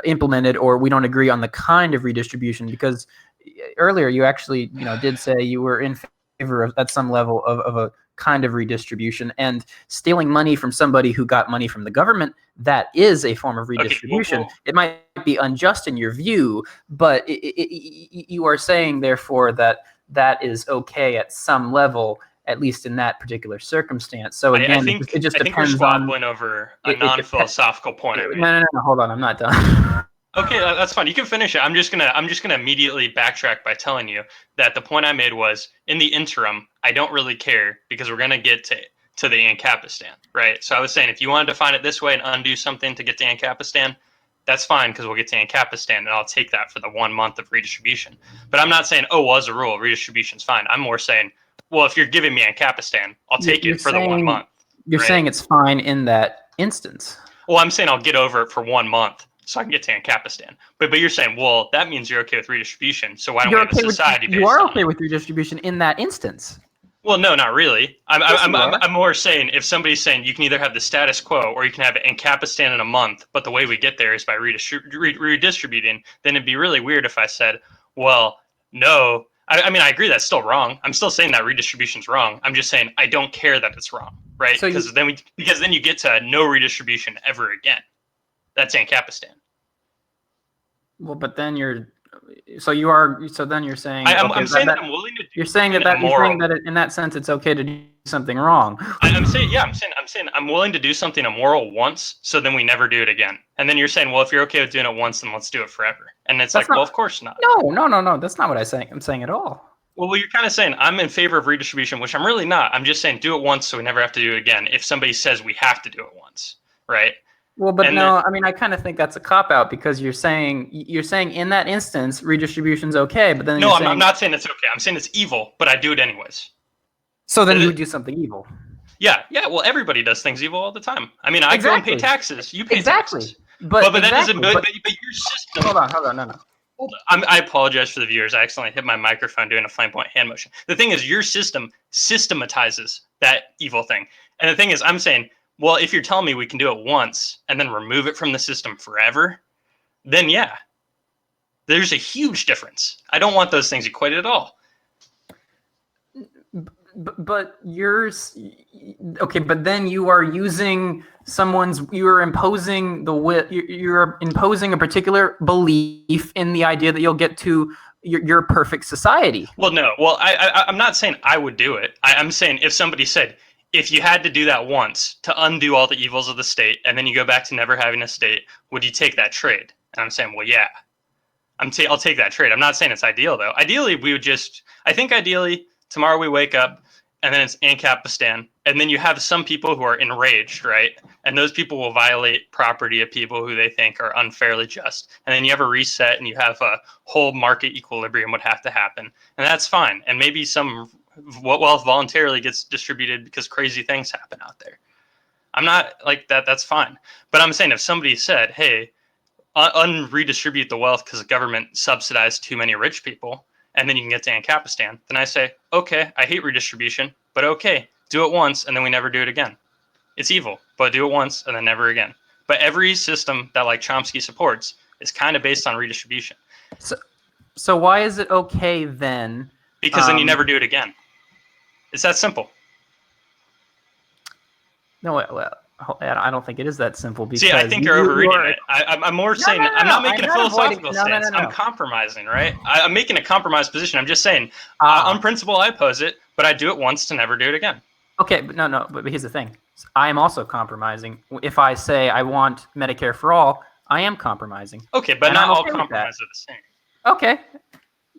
implemented, or we don't agree on the kind of redistribution, because earlier you actually did say you were in favor of, at some level, of a kind of redistribution, and stealing money from somebody who got money from the government, that is a form of redistribution. Okay, it might be unjust in your view, but you are saying therefore that is okay at some level, at least in that particular circumstance. So again, I think we're squabbling over a non-philosophical point. No, hold on, I'm not done. Okay, that's fine. You can finish it. I'm just gonna immediately backtrack by telling you that the point I made was, in the interim, I don't really care because we're gonna get to the Ancapistan, right? So I was saying, if you want to define it this way and undo something to get to Ancapistan, that's fine, because we'll get to Ancapistan and I'll take that for the 1 month of redistribution. But I'm not saying, as a rule, redistribution's fine. I'm more saying, well, if you're giving me Ancapistan, I'll take it for the 1 month. You're saying it's fine in that instance. Well, I'm saying I'll get over it for 1 month so I can get to Ancapistan. But you're saying, well, that means you're okay with redistribution. So why don't we have a society based on it? You are okay with redistribution in that instance. Well, no, not really. I'm more saying, if somebody's saying you can either have the status quo or you can have Ancapistan in a month, but the way we get there is by redistributing, then it'd be really weird if I said, well, no. I agree that's still wrong. I'm still saying that redistribution's wrong. I'm just saying I don't care that it's wrong, right? Because then you get to no redistribution ever again. That's Ancapistan. Well, but then you're saying I'm saying that I'm willing to do. You're saying that in that sense it's okay to do something wrong. I'm saying saying I'm willing to do something immoral once, so then we never do it again. And then you're saying, well, if you're okay with doing it once, then let's do it forever. And it's well, of course not. No. That's not what I'm saying at all. Well, you're kind of saying I'm in favor of redistribution, which I'm really not. I'm just saying do it once so we never have to do it again. If somebody says we have to do it once, right? Well, but I mean, I kind of think that's a cop-out because you're saying in that instance redistribution's okay, but then no, I'm not saying it's okay. I'm saying it's evil, but I do it anyways. So then you would do something evil. Yeah. Well, everybody does things evil all the time. I mean, I go and pay taxes. You pay taxes. But that doesn't. But your system. Hold on. No. Hold on. I apologize for the viewers. I accidentally hit my microphone doing a fine point hand motion. The thing is, your system systematizes that evil thing. And the thing is, I'm saying, well, if you're telling me we can do it once and then remove it from the system forever, then yeah, there's a huge difference. I don't want those things equated at all. But yours, okay. But then you are using you're imposing a particular belief in the idea that you'll get to your perfect society. Well, no. Well, I'm not saying I would do it. I'm saying if somebody said, if you had to do that once to undo all the evils of the state, and then you go back to never having a state, would you take that trade? And I'm saying, well, yeah. I'll take that trade. I'm not saying it's ideal, though. Ideally, ideally, tomorrow we wake up, and then it's ancapistan, and then you have some people who are enraged, right? And those people will violate property of people who they think are unfairly just. And then you have a reset, and you have a whole market equilibrium would have to happen. And that's fine. And maybe some wealth voluntarily gets distributed because crazy things happen out there. I'm not like that. That's fine. But I'm saying if somebody said, hey, unredistribute the wealth because the government subsidized too many rich people, and then you can get to ancapistan, then I say, okay, I hate redistribution, but okay, do it once and then we never do it again. It's evil, but do it once and then never again. But every system that like Chomsky supports is kind of based on redistribution. So why is it okay then? Because then you never do it again. It's that simple. No, well, I don't think it is that simple. Because see, I think you're overreading it. I'm more saying I'm not making a philosophical stance. I'm compromising, right? I'm making a compromised position. I'm just saying, on principle, I oppose it, but I do it once to never do it again. Okay, but no. But here's the thing. I am also compromising. If I say I want Medicare for all, I am compromising. Okay, but not all compromises are the same. Okay.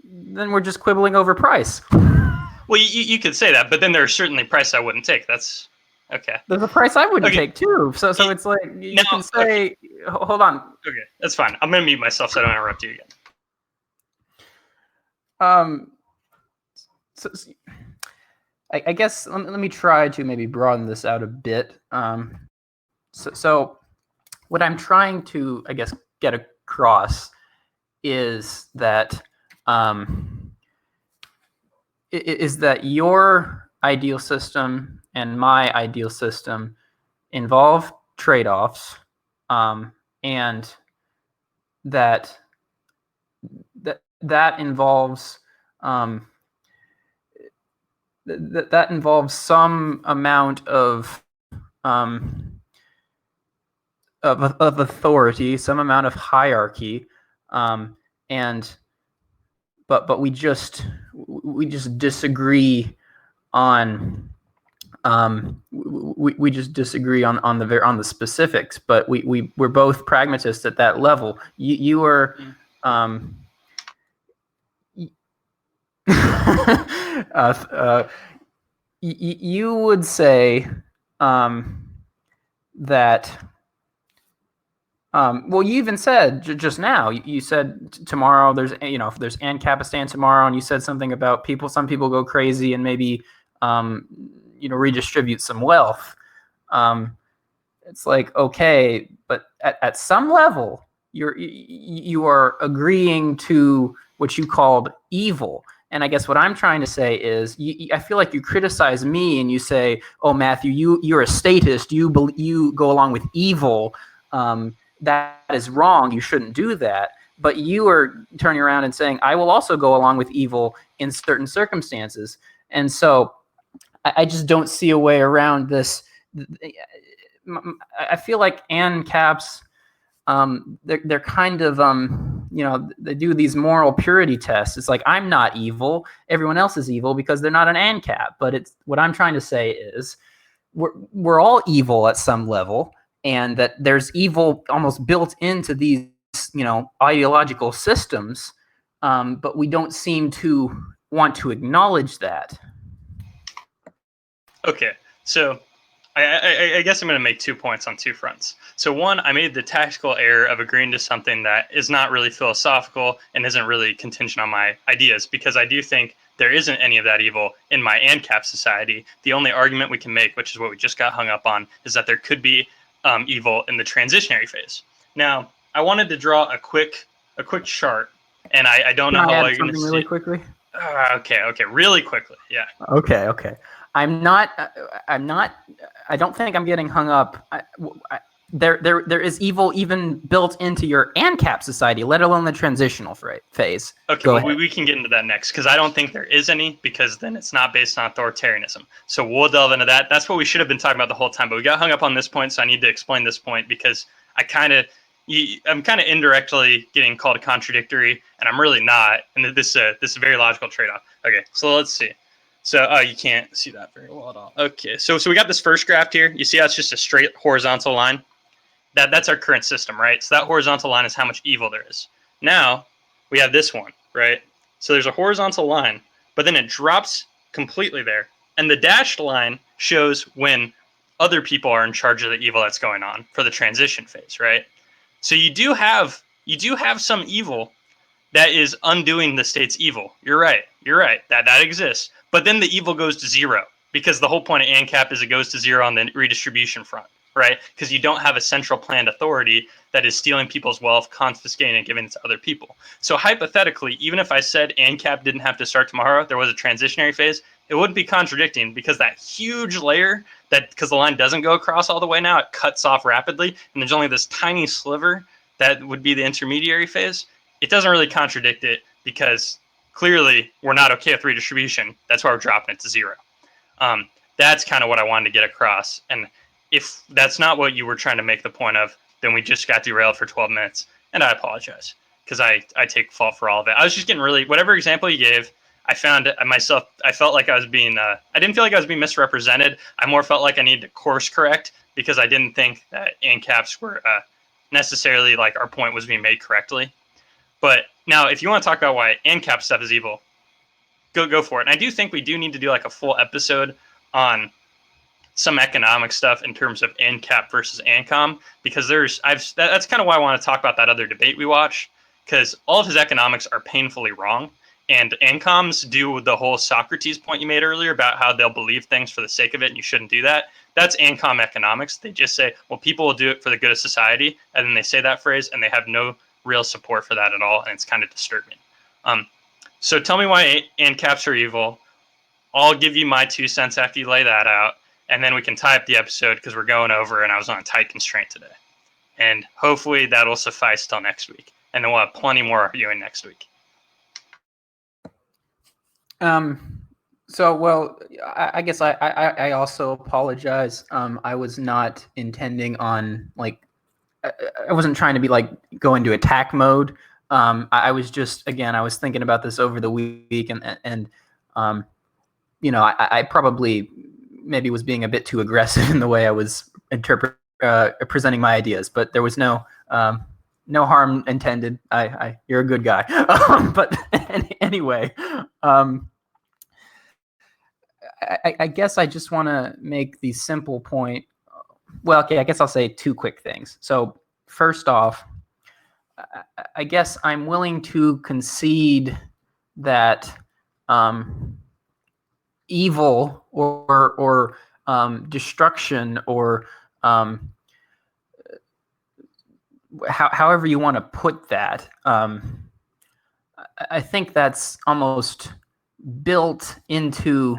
Then we're just quibbling over price. Well, you could say that, but then there's certainly price I wouldn't take. That's okay. There's a price I wouldn't take too. So it's like you can say, okay. Hold on. Okay, that's fine. I'm gonna mute myself so I don't interrupt you again. So I guess let me try to maybe broaden this out a bit. So what I'm trying to, I guess, get across is that your ideal system and my ideal system involve trade-offs, and that involves that involves some amount of authority, some amount of hierarchy, but we just disagree on we just disagree on the specifics, but we're both pragmatists at that level. You are you would say that well, you even said just now, you said tomorrow there's, if there's ancapistan tomorrow, and you said something about some people go crazy and maybe redistribute some wealth. It's like, okay, but at some level you are agreeing to what you called evil. And I guess what I'm trying to say is, I feel like you criticize me and you say, oh, Matthew, you're a statist. You go along with evil. That is wrong. You shouldn't do that. But you are turning around and saying, I will also go along with evil in certain circumstances. And so I just don't see a way around this. I feel like ancaps, they're kind of, they do these moral purity tests. It's like, I'm not evil. Everyone else is evil because they're not an ANCAP. But what I'm trying to say is we're all evil at some level, and that there's evil almost built into these, ideological systems, but we don't seem to want to acknowledge that. Okay, so I guess I'm going to make 2 points on 2 fronts. So one, I made the tactical error of agreeing to something that is not really philosophical and isn't really contingent on my ideas, because I do think there isn't any of that evil in my ANCAP society. The only argument we can make, which is what we just got hung up on, is that there could be evil in the transitionary phase. Now, I wanted to draw a quick chart, and I don't know how well you're going to see. Really quickly. Okay, really quickly, yeah. Okay. I don't think I'm getting hung up. There is evil even built into your ANCAP society, let alone the transitional phase. Okay, well, we can get into that next, because I don't think there is any, because then it's not based on authoritarianism. So we'll delve into that. That's what we should have been talking about the whole time, but we got hung up on this point, so I need to explain this point, because I'm kind of indirectly getting called contradictory, and I'm really not. And this is a very logical trade-off. Okay, so let's see. So you can't see that very well at all. Okay, so we got this first graph here. You see how it's just a straight horizontal line? That's our current system, right? So that horizontal line is how much evil there is. Now we have this one, right? So there's a horizontal line, but then it drops completely there. And the dashed line shows when other people are in charge of the evil that's going on for the transition phase, right? So you do have some evil that is undoing the state's evil. You're right. That exists. But then the evil goes to zero, because the whole point of ANCAP is it goes to zero on the redistribution front, right? Because you don't have a central planned authority that is stealing people's wealth, confiscating and giving it to other people. So hypothetically, even if I said ANCAP didn't have to start tomorrow, there was a transitionary phase, it wouldn't be contradicting, because that huge layer, because the line doesn't go across all the way now, it cuts off rapidly, and there's only this tiny sliver that would be the intermediary phase. It doesn't really contradict it, because clearly we're not okay with redistribution. That's why we're dropping it to zero. That's kind of what I wanted to get across. And if that's not what you were trying to make the point of, then we just got derailed for 12 minutes. And I apologize, because I take fault for all of it. I was just getting whatever example you gave, I found myself, I felt like I was being, I didn't feel like I was being misrepresented. I more felt like I needed to course correct, because I didn't think that ANCAPs were necessarily like our point was being made correctly. But now, if you want to talk about why ANCAP stuff is evil, go for it. And I do think we do need to do like a full episode on some economic stuff in terms of ANCAP versus ANCOM, because that's kind of why I want to talk about that other debate we watched, because all of his economics are painfully wrong. And ANCOMs do the whole Socrates point you made earlier about how they'll believe things for the sake of it, and you shouldn't do that. That's ANCOM economics. They just say, well, people will do it for the good of society, and then they say that phrase, and they have no real support for that at all, and it's kind of disturbing. So tell me why ANCAPs are evil. I'll give you my 2 cents after you lay that out, and then we can tie up the episode, because we're going over, and I was on a tight constraint today. And hopefully that'll suffice till next week, and then we'll have plenty more arguing next week. So, well, I guess I also apologize. I was not intending on, like, I wasn't trying to be like go into attack mode. I was just, again, I was thinking about this over the week, and I probably maybe was being a bit too aggressive in the way I was presenting my ideas, but there was no harm intended. You're a good guy. But anyway, I guess I just want to make the simple point. Well, okay, I guess I'll say 2 quick things. So first off, I guess I'm willing to concede that evil or destruction, or however you want to put that, I think that's almost built into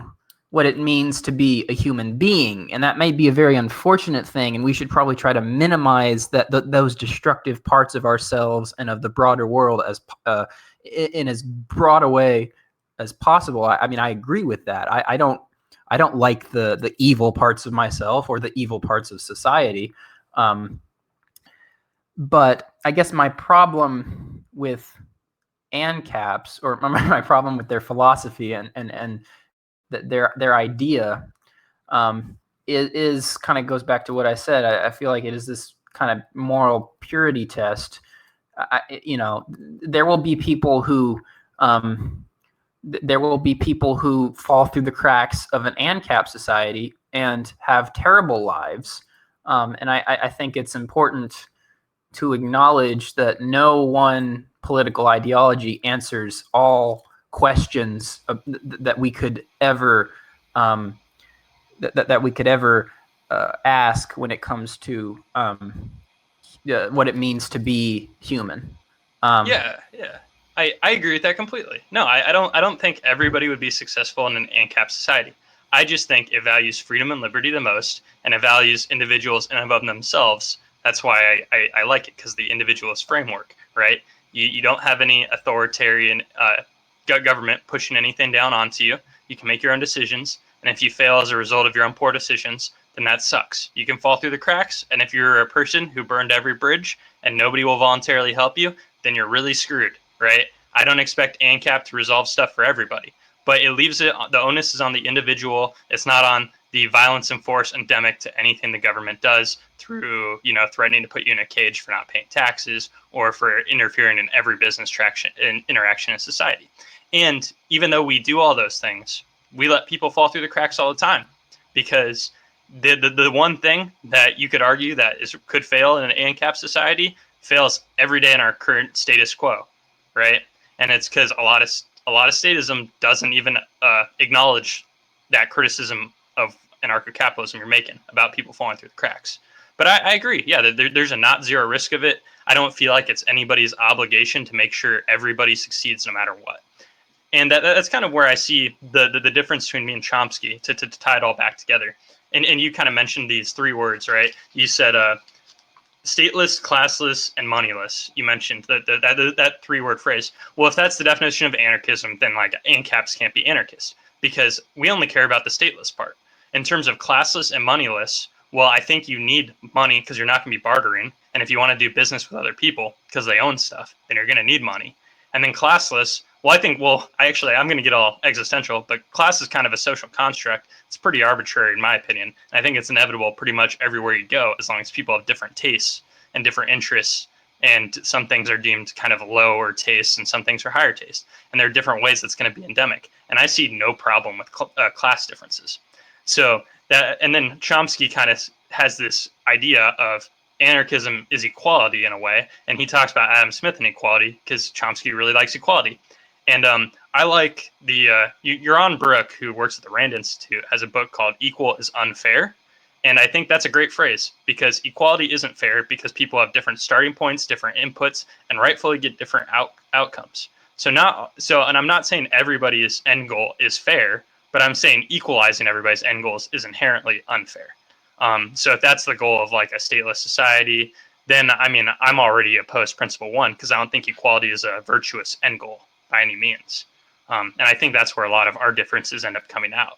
what it means to be a human being, and that may be a very unfortunate thing, and we should probably try to minimize those destructive parts of ourselves and of the broader world as in as broad a way as possible. I mean, I agree with that. I don't like the evil parts of myself or the evil parts of society. But I guess my problem with ANCAPs, or my problem with their philosophy and their idea, is kind of goes back to what I said. I feel like it is this kind of moral purity test. There will be people who fall through the cracks of an ANCAP society and have terrible lives. And I think it's important to acknowledge that no one political ideology answers all questions that we could ever ask when it comes to what it means to be human. Yeah. I agree with that completely. No, I don't think everybody would be successful in an ANCAP society. I just think it values freedom and liberty the most, and it values individuals in and above themselves. That's why I like it, because the individualist framework, right? You don't have any authoritarian government pushing anything down onto you. You can make your own decisions, and if you fail as a result of your own poor decisions, then that sucks. You can fall through the cracks, and if you're a person who burned every bridge and nobody will voluntarily help you, then you're really screwed, right? I don't expect ANCAP to resolve stuff for everybody, but it leaves it, the onus is on the individual. It's not on the violence and force endemic to anything the government does through, threatening to put you in a cage for not paying taxes or for interfering in every business interaction in society. And even though we do all those things, we let people fall through the cracks all the time, because the one thing that you could argue that could fail in an ANCAP society fails every day in our current status quo, right? And it's because a lot of statism doesn't even acknowledge that criticism of anarcho-capitalism you're making about people falling through the cracks. But I agree. Yeah, there's a not zero risk of it. I don't feel like it's anybody's obligation to make sure everybody succeeds no matter what. And that's kind of where I see the difference between me and Chomsky, to tie it all back together. And you kind of mentioned these three words, right? You said stateless, classless, and moneyless. You mentioned that three-word phrase. Well, if that's the definition of anarchism, then like ANCAPs can't be anarchist, because we only care about the stateless part. In terms of classless and moneyless, well, I think you need money because you're not going to be bartering. And if you want to do business with other people because they own stuff, then you're going to need money. And then classless, well, I'm going to get all existential, but class is kind of a social construct. It's pretty arbitrary in my opinion. And I think it's inevitable pretty much everywhere you go, as long as people have different tastes and different interests. And some things are deemed kind of lower taste and some things are higher taste. And there are different ways that's going to be endemic. And I see no problem with class differences. So that, and then Chomsky kind of has this idea of anarchism is equality in a way, and he talks about Adam Smith and equality because Chomsky really likes equality. And I like the Yaron Brook, who works at the Rand Institute, has a book called "Equal is Unfair," and I think that's a great phrase, because equality isn't fair because people have different starting points, different inputs, and rightfully get different outcomes. And I'm not saying everybody's end goal is fair, but I'm saying equalizing everybody's end goals is inherently unfair. So if that's the goal of like a stateless society, then I'm already opposed principle one, because I don't think equality is a virtuous end goal by any means. And I think that's where a lot of our differences end up coming out.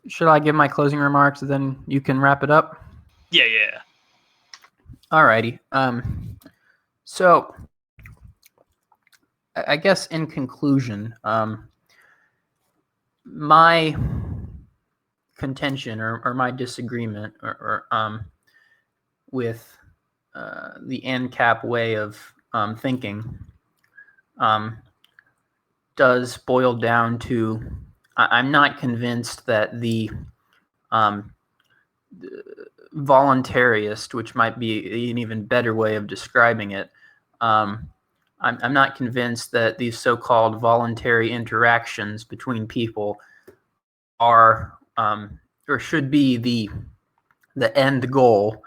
Should I give my closing remarks, then you can wrap it up? Yeah. Alrighty. So I guess in conclusion, my contention or my disagreement with the ANCAP way of thinking does boil down to, I'm not convinced that the voluntarist, which might be an even better way of describing it, I'm not convinced that these so-called voluntary interactions between people are or should be the end goal.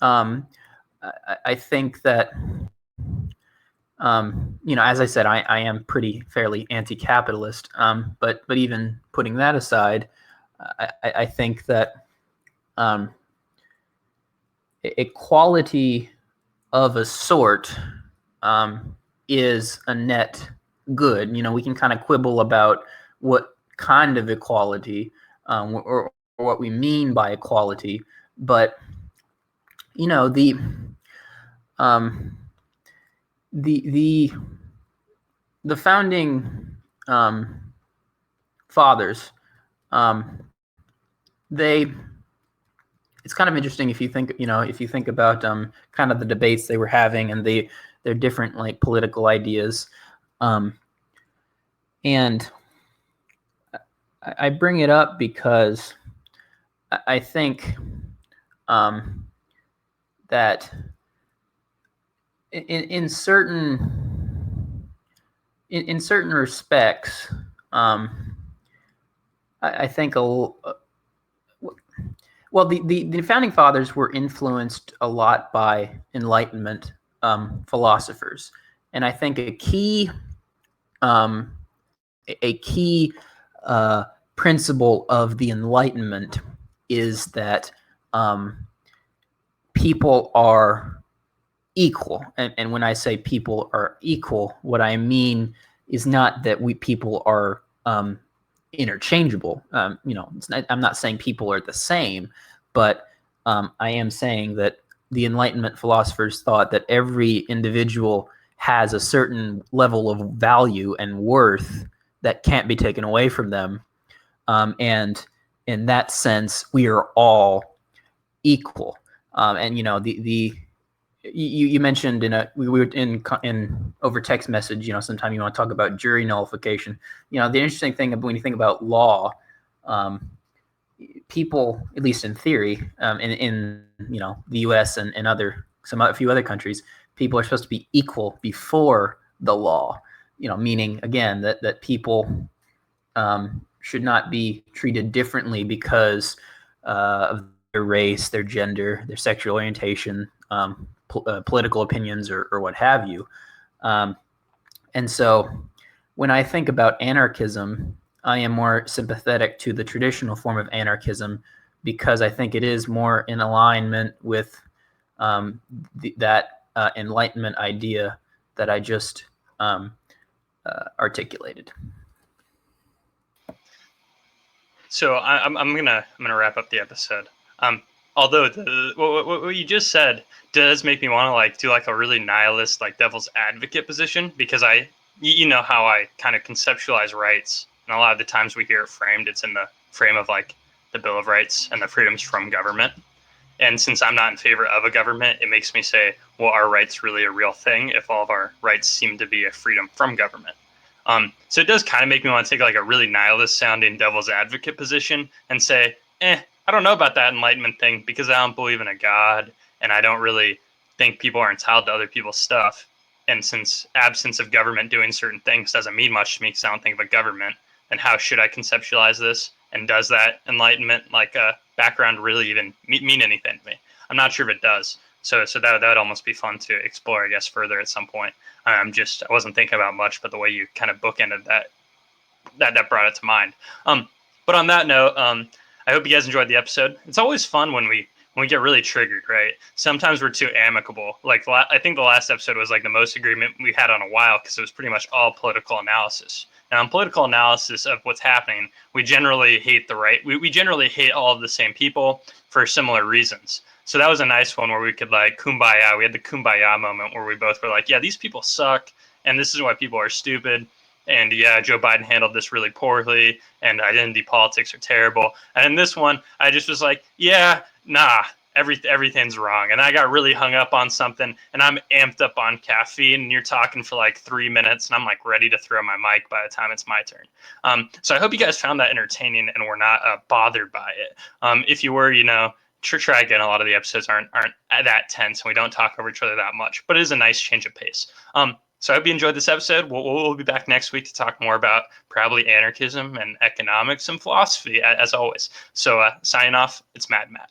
I think that, as I said, I am fairly anti-capitalist. But even putting that aside, I think that equality of a sort is a net good. We can kind of quibble about what kind of equality or what we mean by equality, but the founding fathers, they it's kind of interesting if you think about kind of the debates they were having and their different like political ideas, and I bring it up because I think that in certain respects, I think the founding fathers were influenced a lot by Enlightenment philosophers, and I think a key principle of the Enlightenment is that people are equal, and when I say people are equal, what I mean is not that people are interchangeable. I'm not saying people are the same, but I am saying that the Enlightenment philosophers thought that every individual has a certain level of value and worth that can't be taken away from them, and in that sense, we are all equal. And you mentioned we were in over text message. Sometime you want to talk about jury nullification. The interesting thing when you think about law, people, at least in theory, in the U.S. and a few other countries, people are supposed to be equal before the law. Meaning again that people should not be treated differently because of their race, their gender, their sexual orientation, political opinions, or what have you. And so when I think about anarchism, I am more sympathetic to the traditional form of anarchism because I think it is more in alignment with that Enlightenment idea that I just articulated. So I'm gonna wrap up the episode. Although what you just said does make me want to do a really nihilist devil's advocate position, because you know how I kind of conceptualize rights, and a lot of the times we hear it framed, it's in the frame of the Bill of Rights and the freedoms from government. And since I'm not in favor of a government, it makes me say, well, are rights really a real thing if all of our rights seem to be a freedom from government? So it does kind of make me want to take a really nihilist sounding devil's advocate position and say, I don't know about that Enlightenment thing, because I don't believe in a God, and I don't really think people are entitled to other people's stuff. And since absence of government doing certain things doesn't mean much to me because I don't think of a government, then how should I conceptualize this? And does that Enlightenment background really even mean anything to me? I'm not sure if it does. So that would almost be fun to explore, I guess, further at some point. I wasn't thinking about much, but the way you kind of bookended that brought it to mind. But on that note, I hope you guys enjoyed the episode. It's always fun when we get really triggered, right? Sometimes we're too amicable. I think the last episode was the most agreement we had on a while, because it was pretty much all political analysis. And on political analysis of what's happening, we generally hate the right. We generally hate all of the same people for similar reasons. So that was a nice one where we could kumbaya. We had the kumbaya moment where we both were yeah, these people suck, and this is why people are stupid. And yeah, Joe Biden handled this really poorly, and identity politics are terrible. And in this one, I just was yeah, nah, everything's wrong. And I got really hung up on something, and I'm amped up on caffeine, and you're talking for 3 minutes, and I'm ready to throw my mic by the time it's my turn. So I hope you guys found that entertaining and were not bothered by it. If you were, try again. A lot of the episodes aren't that tense, and we don't talk over each other that much, but it is a nice change of pace. So I hope you enjoyed this episode. We'll be back next week to talk more about probably anarchism and economics and philosophy, as always. So signing off, it's Mad Matt.